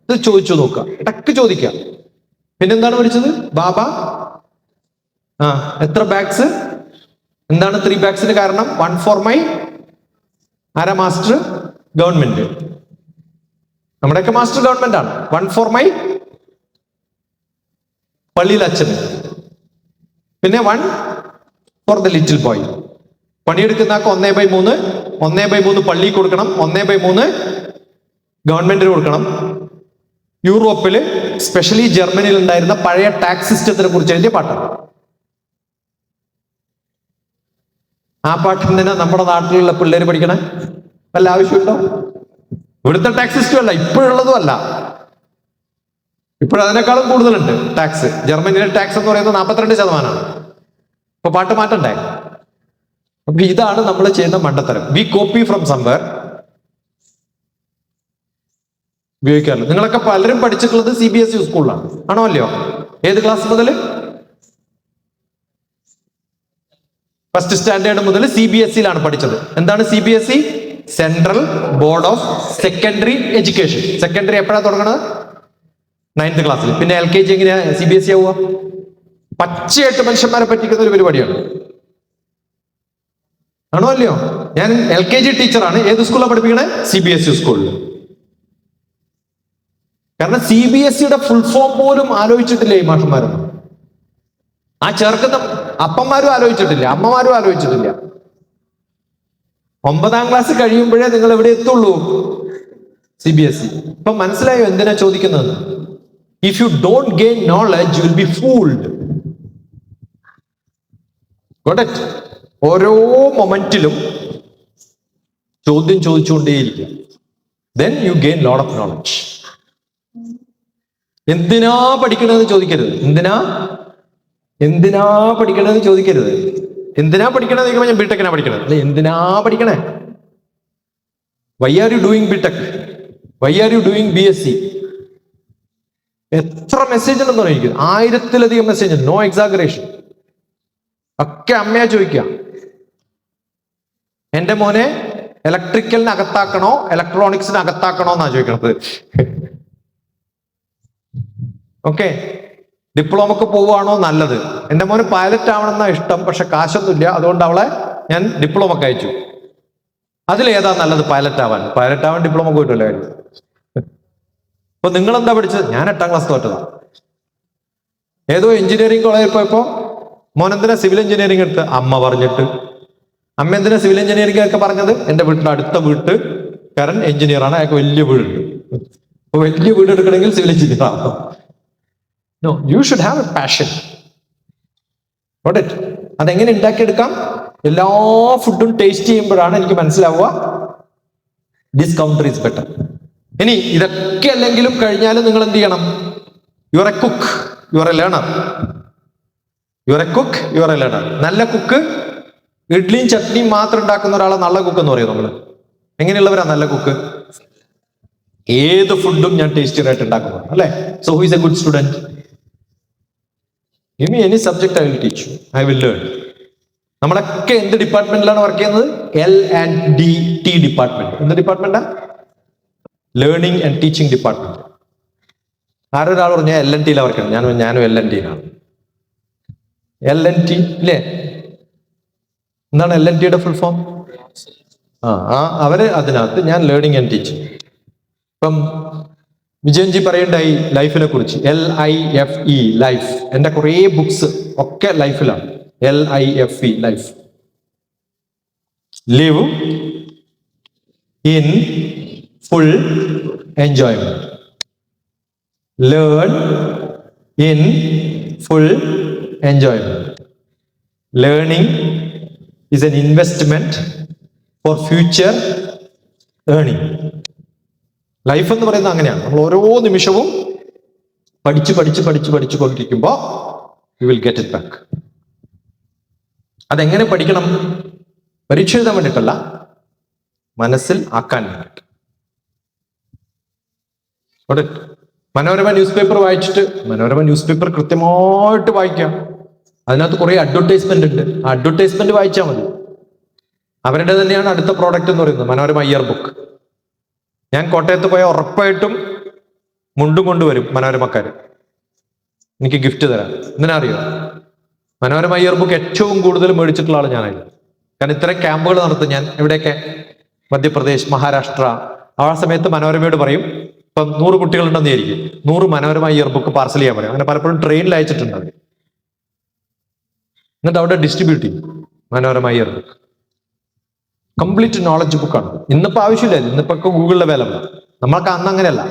ഇത് ചോദിച്ചു നോക്കുക, ഇടക്ക് ചോദിക്കുക. പിന്നെന്താണ് പഠിച്ചത്? ബാബ എത്ര ബാഗ്സ്? എന്താണ് 3 ബാഗ്സിന് കാരണം? 1 ഫോർ മൈ ആരാ മാസ്റ്റർ? ഗവൺമെന്റ്. നമ്മുടെയൊക്കെ മാസ്റ്റർ ഗവൺമെന്റ് ആണ്. 1 ഫോർ മൈ പള്ളിയിൽ അച്ഛന്. പിന്നെ 1 ഫോർ ദ ലിറ്റിൽ ബോയ്. പണിയെടുക്കുന്നവർക്ക് 1/3, 1/3 പള്ളി കൊടുക്കണം, 1/3 ഗവൺമെന്റിന് കൊടുക്കണം. യൂറോപ്പില് സ്പെഷ്യലി ജർമ്മനിയിൽ ഉണ്ടായിരുന്ന പഴയ ടാക്സ് സിസ്റ്റത്തിനെ കുറിച്ച് എഴുതിയ പാട്ടാണ്. ആ പാട്ടിൽ തന്നെ നമ്മുടെ നാട്ടിലുള്ള പിള്ളേര് പഠിക്കണേ വല്ല ആവശ്യമുണ്ടോ? ഇവിടുത്തെ ടാക്സ് സിസ്റ്റം അല്ല, ഇപ്പോഴുള്ളതും അല്ല. ഇപ്പോഴതിനേക്കാളും കൂടുതലുണ്ട് ടാക്സ്. ജർമ്മനിയിലെ ടാക്സ് എന്ന് പറയുന്നത് 42%. ഇപ്പൊ പാട്ട് മാറ്റണ്ടേ? അപ്പൊ ഇതാണ് നമ്മൾ ചെയ്യുന്ന മണ്ടത്തരം. We copy from somewhere. ഉപയോഗിക്കാറില്ല. നിങ്ങളൊക്കെ പലരും പഠിച്ചിട്ടുള്ളത് CBSE സ്കൂളിലാണ്, ആണോ അല്ലയോ? ഏത് ക്ലാസ് മുതൽ? ഫസ്റ്റ് സ്റ്റാൻഡേർഡ് മുതൽ CBSEയിലാണ് പഠിച്ചത്. എന്താണ് CBSE? Central board of secondary education. Secondary എപ്പോഴാണ് തുടങ്ങുന്നത്? 9th ക്ലാസ്സിൽ. പിന്നെ LKG എങ്ങനെയാ CBSE ആവുക? പച്ചയായിട്ട് മനുഷ്യന്മാരെ പറ്റിക്കുന്ന ഒരു പരിപാടിയാണ്, ആണോ അല്ലയോ? ഞാൻ LKG ടീച്ചറാണ്. ഏത് സ്കൂളിലാണ് പഠിപ്പിക്കണേ? CBSE സ്കൂളിൽ. കാരണം CBSEയുടെ ഫുൾ ഫോം പോലും ആലോചിച്ചിട്ടില്ല ഈ മാഷന്മാരൊന്നും. ആ ചേർക്കുന്ന അപ്പന്മാരും ആലോചിച്ചിട്ടില്ല, അമ്മമാരും ആലോചിച്ചിട്ടില്ല. 9ാം ക്ലാസ് കഴിയുമ്പോഴേ നിങ്ങൾ എവിടെ എത്തുള്ളൂ? CBSE. ഇപ്പൊ മനസ്സിലായോ എന്തിനാ ചോദിക്കുന്നത്? If you don't gain knowledge you will be fooled. Got it? ഓരോ മൊമെന്റിലും ചോദ്യം ചോദിച്ചുകൊണ്ടേയിരിക്കുക. Then you gain lot of knowledge. എന്തിനാ പഠിക്കണമെന്ന് ചോദിക്കരുത്. എന്തിനാ പഠിക്കണമെന്ന് ചോദിക്കരുത്. എന്തിനാ പഠിക്കണമെന്ന് ചോദിക്കുമ്പോൾ ഞാൻ ബിടെക്കിനാ പഠിക്കണത്. അല്ലെ, എന്തിനാ പഠിക്കണേ? Why are you doing B Tech? Why are you doing BSc? എത്ര മെസ്സേജ് ഉണ്ടെന്ന് പറയുക. 1000-ലധികം മെസ്സേജ്, നോ എക്സാഗറേഷൻ. ഒക്കെ അമ്മയാ ചോദിക്കുക, എന്റെ മോനെ ഇലക്ട്രിക്കലിന് അകത്താക്കണോ ഇലക്ട്രോണിക്സിന് അകത്താക്കണോ എന്നാ ചോദിക്കണത്. ഓക്കെ, ഡിപ്ലോമക്ക് പോവുകയാണോ നല്ലത്? എന്റെ മോന് പൈലറ്റ് ആവണമെന്നാ ഇഷ്ടം, പക്ഷെ കാശൊന്നുമില്ല, അതുകൊണ്ട് അവളെ ഞാൻ ഡിപ്ലോമക്ക് അയച്ചു. അതിലേതാ നല്ലത്? പൈലറ്റ് ആവാൻ ഡിപ്ലോമ പോയിട്ടല്ലേ കാര്യം. ഇപ്പൊ നിങ്ങൾ എന്താ പഠിച്ചത്? ഞാൻ 8ാം ക്ലാസ് തോറ്റതാ. ഏതോ എഞ്ചിനീയറിംഗ് കോളേജിൽ പോയപ്പോ മോനെന്തിനാ സിവിൽ എഞ്ചിനീയറിംഗ് എടുത്ത്? അമ്മ പറഞ്ഞിട്ട്. അമ്മ എന്തിനാ സിവിൽ എഞ്ചിനീയറിംഗ് ഒക്കെ പറഞ്ഞത്? എന്റെ വീട്ടിൽ അടുത്ത വീട്ടുകാരൻ എഞ്ചിനീയർ ആണ്, അയാൾക്ക് വലിയ വീടുണ്ട്. അപ്പൊ വലിയ വീട് എടുക്കണമെങ്കിൽ സിവിൽ എഞ്ചിനീയർ ആണോ? No, you should have a passion. അതെങ്ങനെ ഉണ്ടാക്കിയെടുക്കാം? എല്ലാ ഫുഡും ടേസ്റ്റ് ചെയ്യുമ്പോഴാണ് എനിക്ക് മനസ്സിലാവുക ദിസ് കൗണ്ടർ ഈസ് ബെറ്റർ. ഇനി ഇതൊക്കെ അല്ലെങ്കിലും കഴിഞ്ഞാലും നിങ്ങൾ എന്ത് ചെയ്യണം? You are A cook, you are A learner. You are A cook, you are A learner. നല്ല കുക്ക് ഇഡ്ലിയും ചട്നിയും മാത്രം ഉണ്ടാക്കുന്ന ഒരാളെ നല്ല കുക്ക് എന്ന് പറയും നമ്മൾ. എങ്ങനെയുള്ളവരാ നല്ല കുക്ക്? ഏത് ഫുഡും ഞാൻ ടേസ്റ്റിയർ ആയിട്ട് ഉണ്ടാക്കുന്നു, അല്ലെ? So who is A good student? Give me any subject, I will teach you. I will learn. നമ്മളൊക്കെ എന്ത് ഡിപ്പാർട്ട്മെന്റിലാണ് വർക്ക് ചെയ്യുന്നത്? L&D department. എന്ത് ഡിപ്പാർട്ട്മെന്റാ? Learning and teaching department. ആരൊരാൾ പറഞ്ഞു L&Tയിലാണ് വർക്ക് ചെയ്യുന്നത്. ഞാനും L&Tയിലാണ്. L&T ഇല്ലേ? എന്താണ് L&Tയുടെ ഫുൾ ഫോം? അവര് അതിനകത്ത്, ഞാൻ ലേണിംഗ് ആൻഡ് ടീച്ചിങ്. ഇപ്പം വിജയൻജി പറയണ്ടായി ലൈഫിനെ കുറിച്ച്. LIFE, life. എന്റെ കുറേ ബുക്സ് ഒക്കെ ലൈഫിലാണ്. LIFE, life. Live in full enjoyment. Learn in full enjoyment. Learning is N investment for future earning. Life എന്ന് പറയുന്നത് അങ്ങനെയാണ്. നമ്മൾ ഓരോ നിമിഷവും പഠിച്ചു കൊണ്ടിരിക്കുമ്പോൾ you will get it back. അതെങ്ങനെ പഠിക്കണം? പരീക്ഷ എഴുതാൻ വേണ്ടിയിട്ടല്ല, മനസ്സിൽ ആക്കാൻ വേണ്ടിയിട്ട്. മനോരമ ന്യൂസ് പേപ്പർ വായിച്ചിട്ട്, മനോരമ ന്യൂസ് പേപ്പർ കൃത്യമായിട്ട് വായിക്കാം. അതിനകത്ത് കുറെ അഡ്വർടൈസ്മെന്റ് ഉണ്ട്. ആ അഡ്വർടൈസ്മെന്റ് വായിച്ചാൽ മതി. അവരുടെ തന്നെയാണ് അടുത്ത പ്രോഡക്റ്റ് എന്ന് പറയുന്നത്, മനോരമ ഇയർ ബുക്ക്. ഞാൻ കോട്ടയത്ത് പോയാൽ ഉറപ്പായിട്ടും മുണ്ടും കൊണ്ടുവരും മനോരമക്കാര്, എനിക്ക് ഗിഫ്റ്റ് തരാം. എന്തിനറിയോ? മനോരമ ഇയർ ബുക്ക് ഏറ്റവും കൂടുതൽ മേടിച്ചിട്ടുള്ള ആള് ഞാനായിരുന്നു. കാരണം ഇത്തരം ക്യാമ്പുകൾ നടത്തും ഞാൻ. എവിടെയൊക്കെ? മധ്യപ്രദേശ്, മഹാരാഷ്ട്ര. ആ സമയത്ത് മനോരമയോട് പറയും, ഇപ്പം 100 കുട്ടികളുണ്ടെന്ന് വിചാരിക്കും, 100 മനോരമ ഇയർ ബുക്ക് പാർസൽ ചെയ്യാൻ പറയും. അങ്ങനെ പലപ്പോഴും ട്രെയിനിൽ അയച്ചിട്ടുണ്ട് അവർ. എന്നിട്ട് അവിടെ ഡിസ്ട്രിബ്യൂട്ട് ചെയ്യും Manorama year book. Complete knowledge ബുക്കാണ്. ഇന്നിപ്പോ ആവശ്യമില്ല, ഇന്നിപ്പോ ഗൂഗിളിലെ വില. നമ്മൾക്ക് അന്ന് അങ്ങനെയല്ല,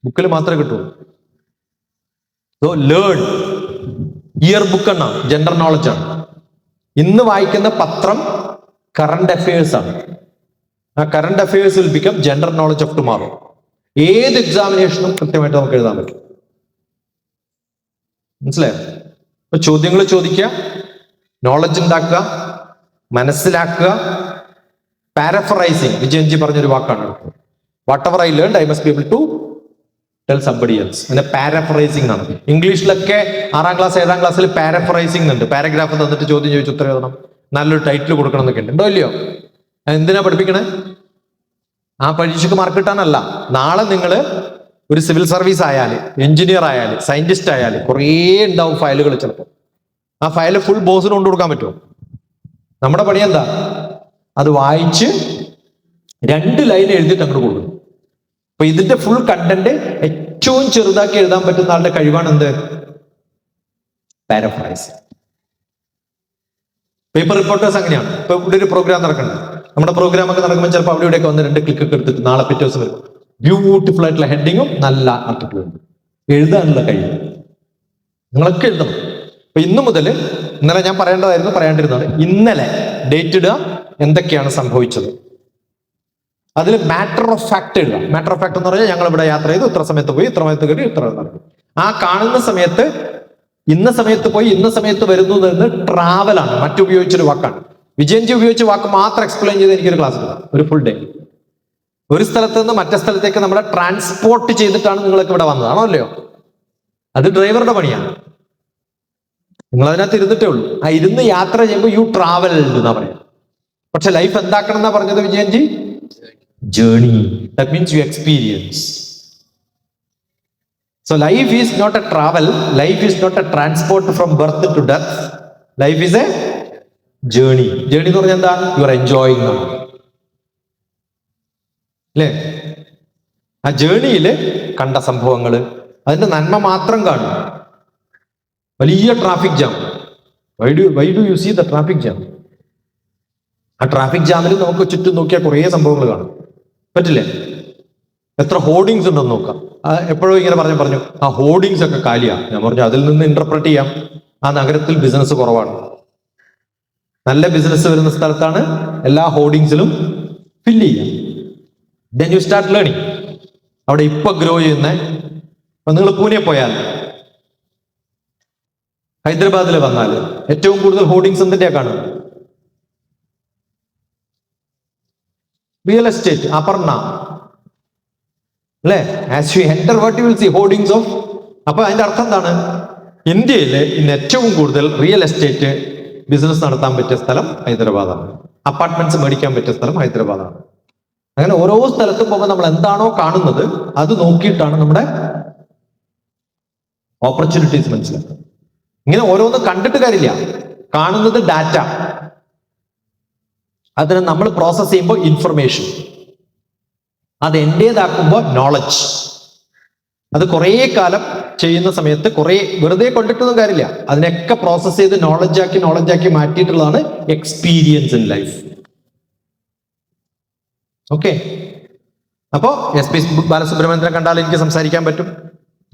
ബുക്കിൽ മാത്രമേ കിട്ടുള്ളൂ. So learn. ഇയർ ബുക്ക് എന്നാണ്, ജനറൽ നോളജ് ആണ്. ഇന്ന് വായിക്കുന്ന പത്രം കറണ്ട് അഫയേഴ്സ് ആണ്. ആ current affairs will become general knowledge of tomorrow. ഏത് എക്സാമിനേഷനും കൃത്യമായിട്ട് നമുക്ക് എഴുതാൻ പറ്റും. മനസ്സിലായോ? അപ്പൊ ചോദ്യങ്ങൾ ചോദിക്കുക, നോളജ് ഉണ്ടാക്കുക, മനസ്സിലാക്കുക. പാരഫ്രൈസിങ്, വിജയൻജി പറഞ്ഞൊരു വാക്കാണ്. Whatever I learn I must be able to tell somebody else. പിന്നെ പാരഫ്രൈസിംഗ് ആണ്. ഇംഗ്ലീഷിലൊക്കെ 6ാം ക്ലാസ് 7ാം ക്ലാസ്സിൽ പാരഫ്രൈസിംഗ് ഉണ്ട്. പാരഗ്രാഫ് തന്നിട്ട് ചോദ്യം ചോദിച്ച് ഉത്തരം എഴുതണം, നല്ലൊരു ടൈറ്റിൽ കൊടുക്കണം എന്നൊക്കെ ഉണ്ട്. ഉണ്ടോ ഇല്ലയോ? എന്തിനാ പഠിപ്പിക്കണേ? ആ പരീക്ഷയ്ക്ക് മാർക്ക് കിട്ടാനല്ല. നാളെ നിങ്ങൾ ഒരു സിവിൽ സർവീസ് ആയാൽ, എഞ്ചിനീയർ ആയാൽ, സയന്റിസ്റ്റ് ആയാൽ കുറേ ഉണ്ടാവും ഫയലുകൾ. ചിലപ്പോൾ ആ ഫയൽ ഫുൾ ബോസിന് കൊണ്ടു കൊടുക്കാൻ പറ്റുമോ? നമ്മുടെ പണി എന്താ? അത് വായിച്ച് 2 ലൈൻ എഴുതിയിട്ട് അങ്ങോട്ട് കൊടുക്കും. അപ്പൊ ഇതിന്റെ ഫുൾ കണ്ടന്റ് ഏറ്റവും ചെറുതാക്കി എഴുതാൻ പറ്റുന്ന ആളുടെ കഴിവാണ് എന്ത്? പാരഫ്രൈസ്. പേപ്പർ റിപ്പോർട്ടേഴ്സ് അങ്ങനെയാണ്. ഇപ്പൊ ഇവിടെ ഒരു പ്രോഗ്രാം നടക്കണം. നമ്മുടെ പ്രോഗ്രാം ഒക്കെ നടക്കുമ്പോൾ ചിലപ്പോൾ അവിടെ ഇവിടെയൊക്കെ 1-2 ക്ലിക്ക് ഒക്കെ എടുത്തിട്ട് നാളെ പിറ്റേ ദിവസം വരും. ബ്യൂട്ടിഫുൾ ആയിട്ടുള്ള ഹെഡിങ്ങും നല്ല ആർട്ടിക്കിളും എഴുതാനുള്ള കഴിവ് നിങ്ങളൊക്കെ എഴുതണം. അപ്പൊ ഇന്നു മുതൽ, ഇന്നലെ ഞാൻ പറയാണ്ടിരുന്നത്, ഇന്നലെ ഡേറ്റ് ഇടുക, എന്തൊക്കെയാണ് സംഭവിച്ചത്. അതിൽ മാറ്റർ ഓഫ് ഫാക്ട് എഴുതാം. മാറ്റർ ഓഫ് ഫാക്ട് എന്ന് പറഞ്ഞാൽ ഞങ്ങൾ ഇവിടെ യാത്ര ചെയ്തു, ഇത്ര സമയത്ത് പോയി, ഇത്ര സമയത്ത് കയറി, ഇത്ര നടക്കും. ആ കാണുന്ന സമയത്ത് ഇന്ന സമയത്ത് പോയി ഇന്ന സമയത്ത് വരുന്നു എന്ന് ട്രാവലാണ്, മറ്റുപയോഗിച്ചൊരു വാക്കാണ്. വിജയൻജി ഉപയോഗിച്ച വാക്ക് മാത്രം എക്സ്പ്ലെയിൻ ചെയ്ത് എനിക്കൊരു ക്ലാസ് എടുക്കാം, ഒരു ഫുൾ ഡേ. ഒരു സ്ഥലത്ത് നിന്ന് മറ്റേ സ്ഥലത്തേക്ക് നമ്മളെ ട്രാൻസ്പോർട്ട് ചെയ്തിട്ടാണ് നിങ്ങളൊക്കെ ഇവിടെ വന്നത്, ആണോ അല്ലയോ? അത് ഡ്രൈവറുടെ പണിയാണ്. നിങ്ങൾ അതിനകത്ത് ഇരുന്നിട്ടേ ഉള്ളൂ. ആ ഇരുന്ന് യാത്ര ചെയ്യുമ്പോൾ യു ട്രാവൽ എന്നാ പറയാം. പക്ഷെ ലൈഫ് എന്താക്കണം എന്നാ പറഞ്ഞത് Vijayanji? Journey. That means you experience. So life is not a travel, life is not a transport from birth to death. Life is a journey. Journey എന്ന് പറഞ്ഞാൽ എന്താ? You are enjoying. അല്ലേ? ആ ജേണിയിൽ കണ്ട സംഭവങ്ങൾ, അതിന്റെ നന്മ മാത്രം കാണും. വലിയ traffic jam. Why do you see the traffic jam? ആ ട്രാഫിക് ജാമിൽ നമുക്ക് ചുറ്റും നോക്കിയാൽ കുറേ സംഭവങ്ങൾ കാണും. പറ്റില്ലേ? എത്ര ഹോർഡിങ്സ് ഉണ്ടെന്ന് നോക്കാം. എപ്പോഴും ഇങ്ങനെ പറഞ്ഞു ആ ഹോർഡിങ്സ് ഒക്കെ കാലിയാണ്. ഞാൻ പറഞ്ഞു അതിൽ നിന്ന് ഇന്റർപ്രറ്റ് ചെയ്യാം, ആ നഗരത്തിൽ ബിസിനസ് കുറവാണ്. നല്ല ബിസിനസ് വരുന്ന സ്ഥലത്താണ് എല്ലാ ഹോർഡിങ്സിലും ഫില്ല് ചെയ്യാം. Then you start learning. അവിടെ ഇപ്പൊ ഗ്രോ ചെയ്യുന്ന, ഇപ്പൊ നിങ്ങൾ പൂനെ പോയാൽ, ഹൈദരാബാദിൽ വന്നാൽ ഏറ്റവും കൂടുതൽ ഹോർഡിങ്സ് എന്തിന്റെയാ കാണുക? റിയൽ എസ്റ്റേറ്റ്, അപർണ, അല്ലേ? As you enter what you will see hoardings of. അപ്പൊ അതിന്റെ അർത്ഥം എന്താണ്? ഇന്ത്യയിൽ ഇന്ന് ഏറ്റവും കൂടുതൽ റിയൽ എസ്റ്റേറ്റ് ബിസിനസ് നടത്താൻ പറ്റിയ സ്ഥലം ഹൈദരാബാദാണ്. അപ്പാർട്ട്മെന്റ്സ് മേടിക്കാൻ പറ്റിയ സ്ഥലം ഹൈദരാബാദാണ്. അങ്ങനെ ഓരോ സ്ഥലത്തും പോകുമ്പോൾ നമ്മൾ എന്താണോ കാണുന്നത് അത് നോക്കിയിട്ടാണ് നമ്മുടെ ഓപ്പർച്യൂണിറ്റീസ് മനസ്സിലാക്കുന്നത്. ഇങ്ങനെ ഓരോന്നും കണ്ടിട്ട് കാര്യമില്ല. കാണുന്നത് ഡാറ്റ, അതിനെ നമ്മൾ പ്രോസസ് ചെയ്യുമ്പോൾ ഇൻഫർമേഷൻ, അത് എൻ്റേതാക്കുമ്പോൾ നോളജ്. അത് കുറേ കാലം ചെയ്യുന്ന സമയത്ത് കുറേ വെറുതെ കൊണ്ടിട്ടൊന്നും കാര്യമില്ല. അതിനൊക്കെ പ്രോസസ് ചെയ്ത് നോളജാക്കി മാറ്റിയിട്ടുള്ളതാണ് എക്സ്പീരിയൻസ് ഇൻ ലൈഫ്. ഓക്കെ. അപ്പോ SP ബാലസുബ്രഹ്മണ്യനെ കണ്ടാൽ എനിക്ക് സംസാരിക്കാൻ പറ്റും.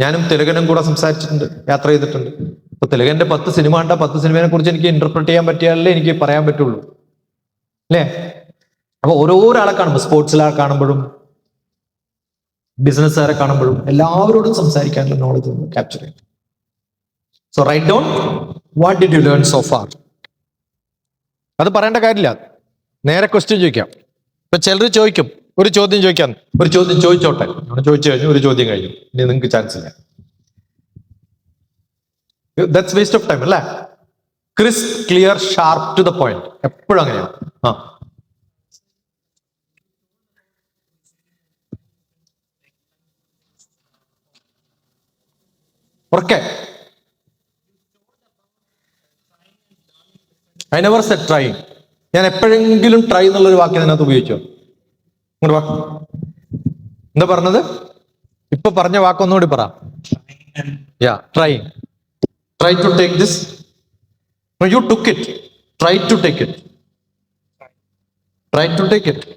ഞാനും തിലകനും കൂടെ സംസാരിച്ചിട്ടുണ്ട്, യാത്ര ചെയ്തിട്ടുണ്ട്. അപ്പൊ തിലകന്റെ 10 സിനിമ കണ്ട 10 സിനിമയെ കുറിച്ച് എനിക്ക് ഇന്റർപ്രറ്റ് ചെയ്യാൻ പറ്റിയാലേ എനിക്ക് പറയാൻ പറ്റുള്ളൂ, അല്ലേ? അപ്പൊ ഓരോരാളെ കാണുമ്പോൾ, സ്പോർട്സിലെ കാണുമ്പോഴും ബിസിനസ്സുകാരെ കാണുമ്പോഴും എല്ലാവരോടും സംസാരിക്കാനുള്ള നോളജ് ക്യാപ്ചർ ചെയ്യും. So write down what did you learn so far. അത് പറയേണ്ട കാര്യമില്ല, നേരെ ക്വസ്റ്റ്യൻ ചോദിക്കാം. ഇപ്പൊ ചിലർ ചോദിക്കും, ഒരു ചോദ്യം ചോദിക്കാൻ, ഒരു ചോദ്യം ചോദിച്ചോട്ടെ. ചോദിച്ചു കഴിഞ്ഞു, ഒരു ചോദ്യം കഴിഞ്ഞു, ഇനി നിങ്ങൾക്ക് ചാൻസ് ഇല്ല. ദാറ്റ്സ് വേസ്റ്റ് ഓഫ് ടൈം, അല്ലേ? Crisp, clear, sharp, to the point. എപ്പോഴും അങ്ങനെയാണ്. ആ, ഉറക്കെ. I never said try. ഞാൻ എപ്പോഴെങ്കിലും ട്രൈ എന്നുള്ളൊരു വാക്ക് ഇതിനകത്ത് ഉപയോഗിച്ചോ? ഇങ്ങോട്ട് വാ. എന്താ പറഞ്ഞത്? ഇപ്പൊ പറഞ്ഞ വാക്കൊന്നുകൂടി പറ. Yeah, try. Try to take this. You took it. Try to take it. Try to take it.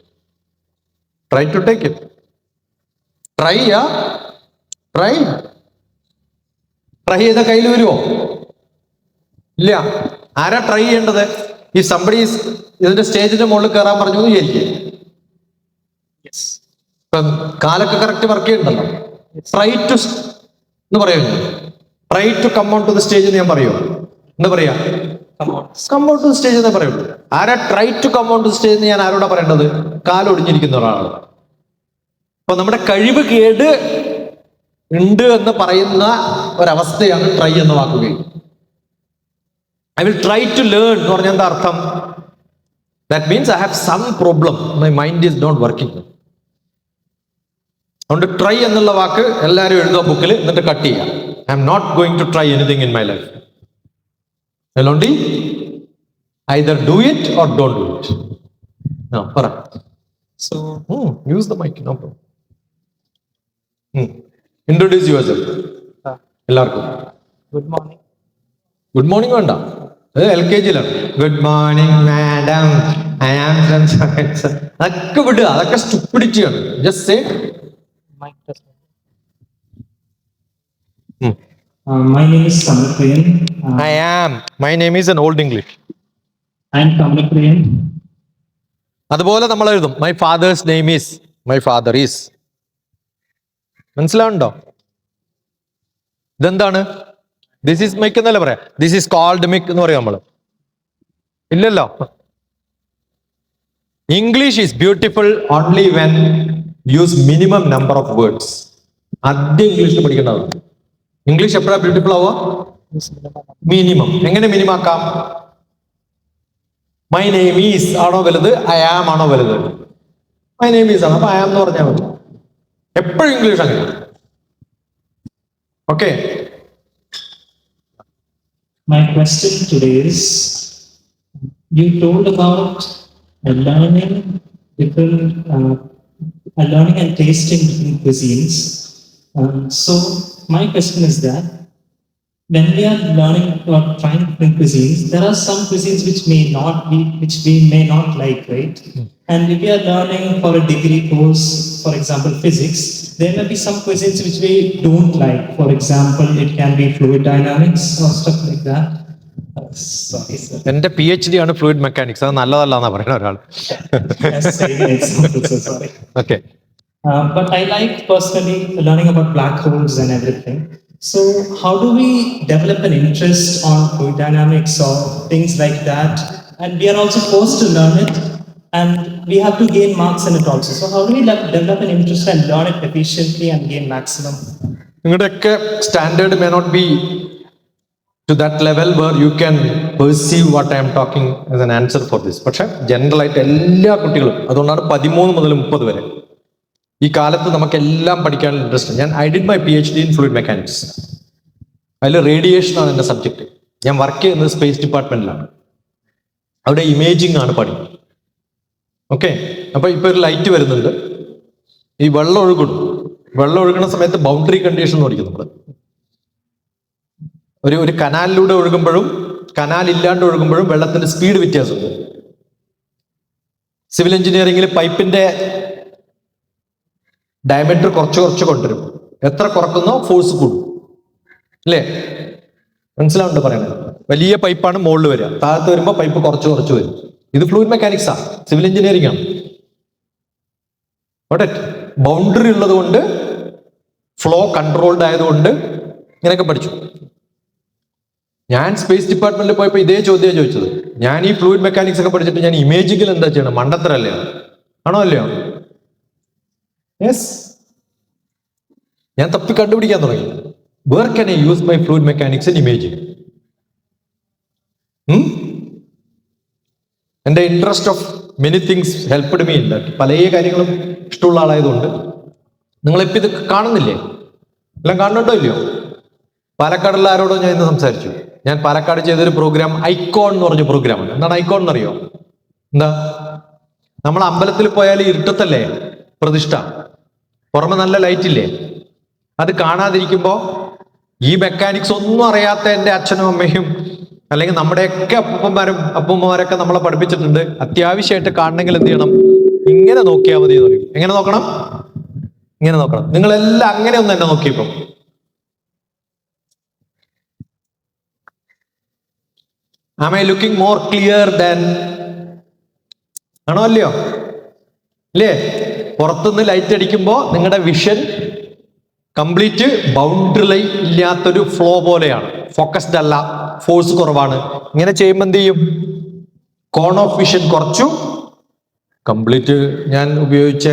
Try to take it. Try. Yeah, try. Try ചെയ്ത കയ്യിൽ വരുമോ? ഇല്ല. ആരാ ട്രൈ ചെയ്യേണ്ടത്? ഈ സംബടി ഇതിന്റെ സ്റ്റേജിന്റെ മുകളിൽ കയറാൻ പറഞ്ഞു എന്ന് വിചാരിക്കും. ഇപ്പം കാലൊക്കെ കറക്റ്റ് വർക്ക് ചെയ്യുന്നുണ്ടല്ലോ. ട്രൈ ടു എന്ന് പറയുമോ? Try to come on to the stage എന്ന് ഞാൻ പറയുമോ? എന്താ പറയാ? Come on to the stage എന്നേ പറയുള്ളൂ. ആരാ try to come on to stage എന്ന് ഞാൻ ആരോടാ പറയേണ്ടത്? കാലൊടിഞ്ഞിരിക്കുന്ന ഒരാളാണ്. അപ്പൊ നമ്മുടെ കഴിവ് കേട് ഉണ്ട് എന്ന് പറയുന്ന ഒരവസ്ഥയാണ് ട്രൈ എന്ന് വാക്കുകയും. I will try to learn എന്ന് പറഞ്ഞാൽ എന്താ അർത്ഥം? That means I have some problem, my mind is not working. അതുകൊണ്ട് ട്രൈ എന്നുള്ള വാക്ക് എല്ലാവരും എഴുതുക ബുക്കിൽ, എന്നിട്ട് കട്ട് ചെയ്യാം. I'm not going to try anything in my life. I'll only either do it or don't do it. No, പറ. So, use the mic, no problem. Introduce yourself. എല്ലാവർക്കും ഗുഡ് മോർണിംഗ്. ഗുഡ് മോർണിംഗ് വേണ്ട, അത് LKG ലാണ്. Good morning madam, I am from science. അതൊക്കെ വിടുക, അതൊക്കെ stupidity ആണ്. Just say mic test. My name is Kamalapriyan. I am. My name is an old English. I am Kamalapriyan. അതുപോലെ നമ്മൾ എഴുതും my father's name is, my father is. മനസ്സിലാവുണ്ടോ? ഇതെന്താണ്? This is മിക് എന്നല്ല പറയാം, ദിസ് ഈസ് കോൾഡ് മിക് എന്ന് പറയാം നമ്മള്. ഇല്ലല്ലോ. English is beautiful only when use minimum number of words. ആദ്യം ഇംഗ്ലീഷിൽ പഠിക്കേണ്ടതാണ്. ഇംഗ്ലീഷ് എപ്പോഴാണ് ബ്യൂട്ടിഫുൾ ആവുക? മിനിമം. എങ്ങനെ മിനിമം ആക്കാം? മൈ നെയിം ഈസ് ആണോ വലുത്, ഐ ആം ആണോ വലുത്? മൈ നെയിം ഈസ് ആണ്, അപ്പൊ ഐ ആം എന്ന് പറഞ്ഞാൽ മതി. എപ്പോഴും ഇംഗ്ലീഷ് അങ്ങനെ. Okay. My question today is, you told about learning different learning and tasting different cuisines. So my question is that when we are learning or trying different cuisines, there are some cuisines which we may not like, right? And if we are learning for a degree course, for example, physics, there may be some cuisines which we don't like. For example, it can be fluid dynamics or stuff like that. Sorry, sir. എന്റെ PhD ആണ് fluid mechanics. അത് നല്ലതല്ലാന്നാ പറയുന്ന ഒരാൾ. Yes, same example, so sorry. Okay. But I like personally learning about black holes and everything. So how do we develop an interest on fluid dynamics or things like that? And we are also forced to learn it, and we have to gain marks in it also. So how do we develop an interest and learn it efficiently and gain maximum? നിങ്ങളുടെയൊക്കെ standard may not be to that level where you can perceive what I am talking as an answer for this. പക്ഷെ general ആയിട്ട് എല്ലാ കുട്ടികളും, അതുകൊണ്ടാണ് 13 മുതൽ 30 വരെ ഈ കാലത്ത് നമുക്കെല്ലാം പഠിക്കാനുള്ള interest. I did my PhD in fluid mechanics. അതിൽ റേഡിയേഷനാണ് എൻ്റെ സബ്ജക്റ്റ്. ഞാൻ വർക്ക് ചെയ്യുന്നത് സ്പേസ് ഡിപ്പാർട്ട്മെന്റിലാണ്. അവിടെ ഇമേജിംഗ് ആണ് പണി. ഓക്കെ. അപ്പൊ ഇപ്പൊ ഒരു ലൈറ്റ് വരുന്നുണ്ട്, ഈ വെള്ളം ഒഴുകുന്ന സമയത്ത് ബൗണ്ടറി കണ്ടീഷൻ എന്ന് പഠിക്കും നമ്മൾ. ഒരു കനാലിലൂടെ ഒഴുകുമ്പോഴും കനാൽ ഇല്ലാണ്ട് ഒഴുകുമ്പോഴും വെള്ളത്തിന്റെ സ്പീഡ് വ്യത്യാസമുണ്ട്. സിവിൽ എഞ്ചിനീയറിംഗിൽ പൈപ്പിന്റെ ഡയമീറ്റർ കുറച്ച് കൊണ്ടുവരും. എത്ര കുറക്കുന്നോ ഫോഴ്സ് കൂടും, അല്ലേ? മനസ്സിലാവുണ്ട് പറയണത്? വലിയ പൈപ്പാണ് മുകളിൽ വരിക, താഴത്ത് വരുമ്പോൾ പൈപ്പ് കുറച്ച് വരും. ഇത് ഫ്ലൂയിഡ് മെക്കാനിക്സാ, സിവിൽ എഞ്ചിനീയറിംഗ് ആണ്. ബൗണ്ടറി ഉള്ളത് കൊണ്ട്, ഫ്ലോ കൺട്രോൾഡ് ആയതുകൊണ്ട് ഇങ്ങനെയൊക്കെ പഠിച്ചു. ഞാൻ സ്പേസ് ഡിപ്പാർട്ട്മെന്റിൽ പോയപ്പോൾ ഇതേ ചോദ്യം ചോദിച്ചത്. ഞാൻ ഈ ഫ്ലൂയിഡ് മെക്കാനിക്സ് ഒക്കെ പഠിച്ചിട്ട് ഞാൻ ഇമേജിങ്ങിൽ എന്താ ചെയ്യണം? മണ്ടത്തരല്ലേ? ആണോ അല്ലയോ? യെസ്. ഞാൻ തപ്പി കണ്ടുപിടിക്കാൻ തുടങ്ങി. Where can I use my fluid mechanics in imaging? എൻ്റെ interest of many things helped me in that. പല കാര്യങ്ങളും ഇഷ്ടമുള്ള ആളായതുകൊണ്ട്. നിങ്ങളിപ്പോൾ ഇത് കാണുന്നില്ലേ? എല്ലാം കാണുന്നുണ്ടോ ഇല്ലയോ? പാലക്കാടുള്ള ആരോടോ ഞാൻ ഇന്ന് സംസാരിച്ചു. ഞാൻ പാലക്കാട് ചെയ്തൊരു പ്രോഗ്രാം ഐക്കോൺ എന്ന് പറഞ്ഞ പ്രോഗ്രാമാണ്. എന്താണ് ഐക്കോൺ എന്നറിയോ? എന്താ? നമ്മൾ അമ്പലത്തിൽ പോയാൽ ഇരുട്ടത്തല്ലേ പ്രതിഷ്ഠ, പുറമെ നല്ല ലൈറ്റ് ഇല്ലേ? അത് കാണാതിരിക്കുമ്പോ ഈ മെക്കാനിക്സ് ഒന്നും അറിയാത്ത എൻ്റെ അച്ഛനും അമ്മയും അല്ലെങ്കിൽ നമ്മുടെയൊക്കെ അപ്പൂമ്മമാരൊക്കെ നമ്മളെ പഠിപ്പിച്ചിട്ടുണ്ട്. അത്യാവശ്യമായിട്ട് കാണണമെങ്കിൽ എന്ത് ചെയ്യണം? ഇങ്ങനെ നോക്കിയാൽ മതി എന്ന് പറയും. എങ്ങനെ നോക്കണം? ഇങ്ങനെ നോക്കണം. നിങ്ങളെല്ലാം അങ്ങനെ ഒന്ന് എന്നെ നോക്കിയപ്പോ am I looking more clear than? ആണോ അല്ലയോ? അല്ലേ? പുറത്തുനിന്ന് ലൈറ്റ് അടിക്കുമ്പോ നിങ്ങളുടെ വിഷൻ കംപ്ലീറ്റ് ബൗണ്ടറി ഇല്ലാത്തൊരു ഫ്ലോ പോലെയാണ്. ഫോക്കസ്ഡ് അല്ല, ഫോഴ്സ് കുറവാണ്. ഇങ്ങനെ ചെയ്യുമ്പോൾ എന്ത് ചെയ്യും? കോൺ ഓഫ് വിഷൻ കുറച്ചു. കംപ്ലീറ്റ് ഞാൻ ഉപയോഗിച്ച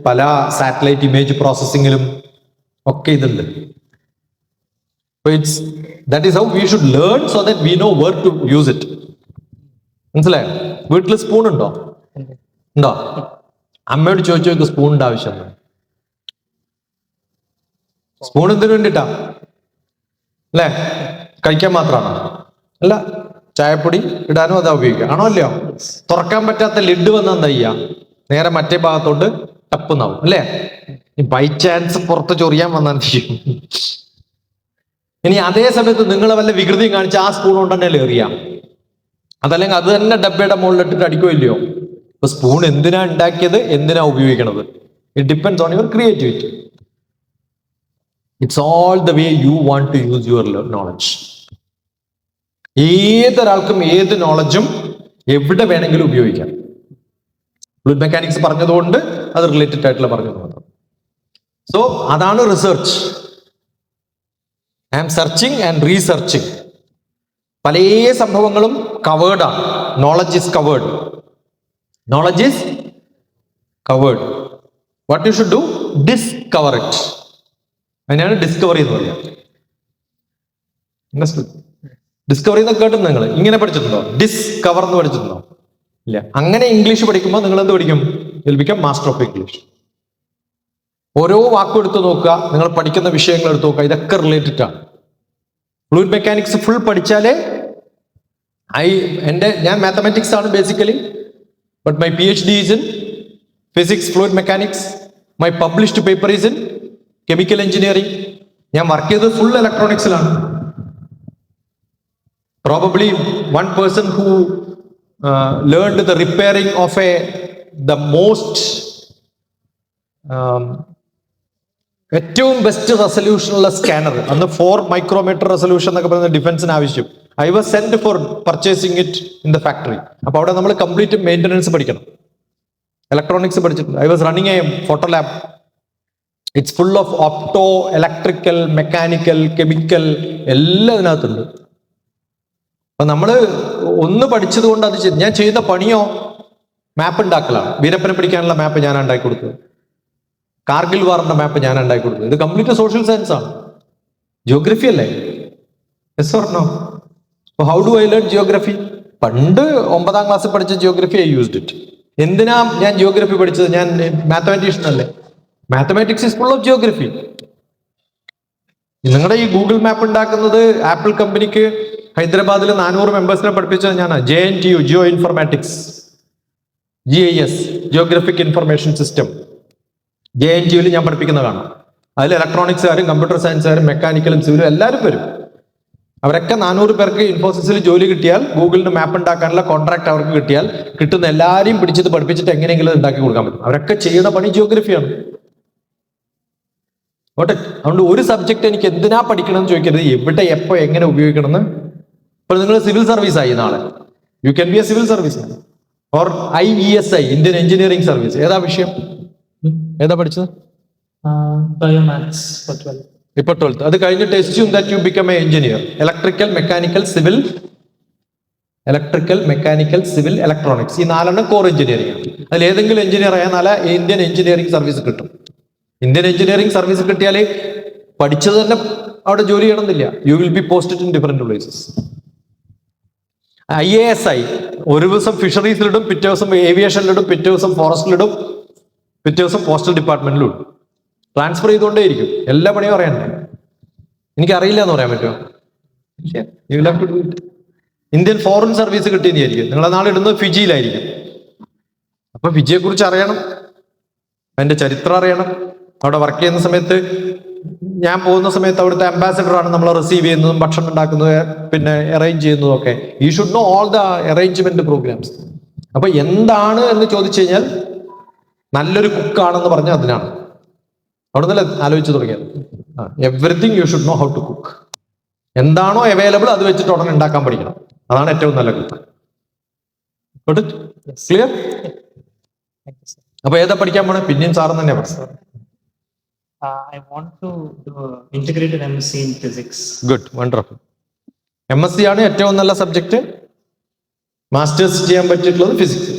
പല സാറ്റലൈറ്റ് ഇമേജ് പ്രോസസ്സിങ്ങിലും ഒക്കെ ഇതുണ്ട്. That is how we should learn so that we know where to use it. മനസ്സിലായോ? വീട്ടിൽ സ്പൂൺ ഉണ്ടോ? അമ്മയോട് ചോദിച്ചു സ്പൂണിന്റെ ആവശ്യം. സ്പൂൺ എന്തിനു വേണ്ടിട്ടാ? അല്ലേ? കഴിക്കാൻ മാത്രമാണോ? അല്ല, ചായപ്പൊടി ഇടാനും അതാ ഉപയോഗിക്കുക. ആണോ അല്ലയോ? തുറക്കാൻ പറ്റാത്ത ലിഡ് വന്നാൽ എന്താ ചെയ്യാ? നേരെ മറ്റേ ഭാഗത്തോട്ട് ടപ്പുന്നാവും, അല്ലേ? ബൈ ചാൻസ് പുറത്ത് ചൊറിയാൻ വന്നാൽ ചെയ്യും. ഇനി അതേ സമയത്ത് നിങ്ങൾ വല്ല വികൃതിയും കാണിച്ച് ആ സ്പൂൺ കൊണ്ട് തന്നെ എറിയാം. അതല്ലെങ്കിൽ അത് തന്നെ ഡബ്ബയുടെ മുകളിലിട്ടിട്ട് അടിക്കോ ഇല്ലയോ? ഇപ്പൊ സ്പൂൺ എന്തിനാ ഉണ്ടാക്കിയത്, എന്തിനാ ഉപയോഗിക്കണത്? It depends on your creativity. It's all the way you want to use your knowledge. ഏതൊരാൾക്കും ഏത് നോളജും എവിടെ വേണമെങ്കിലും ഉപയോഗിക്കാം. ഫ്ലൂയിഡ് മെക്കാനിക്സ് പറഞ്ഞതുകൊണ്ട് അത് റിലേറ്റഡ് ആയിട്ടുള്ള പറഞ്ഞത് മാത്രം. സോ അതാണ് research. I am searching and researching. പല സംഭവങ്ങളും കവേർഡ് ആണ്. Knowledge is covered. Knowledge is covered. What you should do? Discover it. അതിനാണ് ഡിസ്കവറി എന്ന് പറയുക. ഡിസ്കവറി എന്നൊക്കെ കേട്ടിട്ടുണ്ട് നിങ്ങൾ? ഇങ്ങനെ പഠിച്ചിട്ടുണ്ടോ? ഡിസ്കവർ എന്ന് പഠിച്ചിട്ടുണ്ടോ? ഇല്ല. അങ്ങനെ ഇംഗ്ലീഷ് പഠിക്കുമ്പോൾ നിങ്ങൾ എന്ത് പഠിക്കും? Will become master of English. ഓരോ വാക്കും എടുത്ത് നോക്കുക, നിങ്ങൾ പഠിക്കുന്ന വിഷയങ്ങൾ എടുത്ത് നോക്കുക, ഇതൊക്കെ റിലേറ്റഡ് ആണ്. ഫ്ലൂയിഡ് മെക്കാനിക്സ് ഫുൾ പഠിച്ചാലേ ഞാൻ മാത്തമാറ്റിക്സ് ആണ് basically, but my PhD is in physics, fluid mechanics. My published paper is in chemical engineering. ഞാൻ വർക്ക് ചെയ്തത് full ഇലക്ട്രോണിക്സിലാണ്. Probably one person who learned the repairing of the most ഏറ്റവും best റെസൊല്യൂഷനുള്ള scanner, അന്ന് 4 micrometer resolution എന്നൊക്കെ പറയുന്ന ഡിഫൻസിന് ആവശ്യം. I was send four purchasing it in the factory. അപ്പൊ അവിടെ നമ്മൾ കംപ്ലീറ്റ് മെയിൻ്റനൻസ് പഠിക്കണം. ഇലക്ട്രോണിക്സ് പഠിച്ചിട്ടുണ്ട്. I was running A photo lab. It's full of opto, electrical, mechanical, chemical എല്ലാം ഇതിനകത്തുണ്ട്. അപ്പൊ നമ്മള് ഒന്ന് പഠിച്ചത് കൊണ്ട് അത് ഞാൻ ചെയ്യുന്ന പണിയോ മാപ്പ് ഉണ്ടാക്കലാണ്. വീരപ്പനെ പിടിക്കാനുള്ള മാപ്പ് ഞാൻ ഉണ്ടാക്കി കൊടുത്തത്, കാർഗിൽ വാറിന്റെ മാപ്പ് ഞാൻ ഉണ്ടാക്കി കൊടുത്തത്. ഇത് കംപ്ലീറ്റ് സോഷ്യൽ സയൻസ് ആണ്, ജിയോഗ്രഫി അല്ലേ? Yes or no? How do I learn geography? പണ്ട് 9ാം ക്ലാസ്സിൽ പഠിച്ച ജിയോഗ്രഫി ഐ യൂസ്ഡ് ഇറ്റ്. എന്തിനാ ഞാൻ ജിയോഗ്രഫി പഠിച്ചത്? ഞാൻ മാത്തമാറ്റീഷ്യൻ അല്ലേ? Mathematics is full of geography. നിങ്ങളുടെ ഈ ഗൂഗിൾ മാപ്പ് ഉണ്ടാക്കുന്നത് ആപ്പിൾ കമ്പനിക്ക് ഹൈദരാബാദിൽ 400 മെമ്പേഴ്സിനെ പഠിപ്പിച്ചത് ഞാനാണ്. JNTU, geo informatics, GIS, geographic information system, JNTUവിൽ ഞാൻ പഠിപ്പിക്കുന്നതാണ്. അതിൽ ഇലക്ട്രോണിക്സുകാരും കമ്പ്യൂട്ടർ സയൻസുകാരും മെക്കാനിക്കലും സിവിലും എല്ലാവരും വരും. അവരൊക്കെ 400 പേർക്ക് ഇൻഫോസിസിൽ ജോലി കിട്ടിയാൽ, ഗൂഗിളിന് മാപ്പ് ഉണ്ടാക്കാനുള്ള കോൺട്രാക്ട് അവർക്ക് കിട്ടിയാൽ, കിട്ടുന്ന എല്ലാവരെയും പിടിച്ചത് പഠിപ്പിച്ചിട്ട് എങ്ങനെയെങ്കിലും ഉണ്ടാക്കി കൊടുക്കാൻ പറ്റും. അവരൊക്കെ ചെയ്യുന്ന പണി ജിയോഗ്രഫിയാണ്. ഓട്ടെ, അതുകൊണ്ട് ഒരു സബ്ജക്ട് എനിക്ക് എന്തിനാ പഠിക്കണം എന്ന് ചോദിക്കരുത്, എവിടെ എപ്പോൾ എങ്ങനെ ഉപയോഗിക്കണമെന്ന്. ഇപ്പോൾ നിങ്ങൾ സിവിൽ സർവീസ് ആയി നാളെ, you can be A civil service or IESI, Indian engineering service. ഏതാ വിഷയം? ഏതാ പഠിച്ചത്? Biomaths for 12. ഇപ്പൊ 12th. അത് കഴിഞ്ഞിട്ട് assume that you become an engineer. Electrical, mechanical, civil, electronics. ഈ 4 കോർ എഞ്ചിനീയറിംഗ് ആണ്. അതിൽ ഏതെങ്കിലും എഞ്ചിനീയർ ആയാൽ നാളെ ഇന്ത്യൻ എഞ്ചിനീയറിംഗ് സർവീസ് കിട്ടും. ഇന്ത്യൻ എഞ്ചിനീയറിംഗ് സർവീസ് കിട്ടിയാൽ പഠിച്ചത് തന്നെ അവിടെ ജോലി ചെയ്യണമെന്നില്ല. U will be posted in different places. IASI ഒരു ദിവസം ഫിഷറീസിലിടും, പിറ്റേ ദിവസം ഏവിയേഷനിലിടും, പിറ്റേ ദിവസം ഫോറസ്റ്റിലിടും, പിറ്റേ ദിവസം പോസ്റ്റൽ ഡിപ്പാർട്ട്മെന്റിലും ഇടും. ട്രാൻസ്ഫർ ചെയ്തുകൊണ്ടേയിരിക്കും. എല്ലാ പണിയും അറിയണ്ടേ? എനിക്കറിയില്ല എന്ന് പറയാൻ പറ്റുമോ? You will have to do it. Indian foreign service കിട്ടിയെന്നായിരിക്കും. നിങ്ങളെ നാളെ ഇടുന്നത് ഫിജിയിലായിരിക്കും. അപ്പൊ ഫിജിയെ കുറിച്ച് അറിയണം, അതിന്റെ ചരിത്രം അറിയണം. അവിടെ വർക്ക് ചെയ്യുന്ന സമയത്ത്, ഞാൻ പോകുന്ന സമയത്ത് അവിടുത്തെ അംബാസിഡറാണ് നമ്മളെ റിസീവ് ചെയ്യുന്നതും ഭക്ഷണം ഉണ്ടാക്കുന്നത്, പിന്നെ അറേഞ്ച് ചെയ്യുന്നതും ഒക്കെ. You should know all the arrangement programs. അപ്പൊ എന്താണ് എന്ന് ചോദിച്ചു കഴിഞ്ഞാൽ, നല്ലൊരു കുക്കാണെന്ന് പറഞ്ഞാൽ അതിനാണ്. അവിടെ നിന്നല്ലേ ആലോചിച്ച് തുടങ്ങിയത്. Everything you should know how to cook. എന്താണോ അവൈലബിൾ അത് വെച്ചിട്ട് ഉടനെ ഉണ്ടാക്കാൻ പഠിക്കണം. അതാണ് ഏറ്റവും നല്ല കുക്ക്. ക്ലിയർ? അപ്പൊ ഏതാ പഠിക്കാൻ പോണേ? പിന്നെയും സാറ് തന്നെ പറഞ്ഞു. I want to do integrated MSc in physics. Good, wonderful. MSc ആണ് ഏറ്റവും നല്ല സബ്ജക്ട്. മാസ്റ്റേഴ്സ് ചെയ്യാൻ പറ്റിയിട്ടുള്ളത് ഫിസിക്സ്.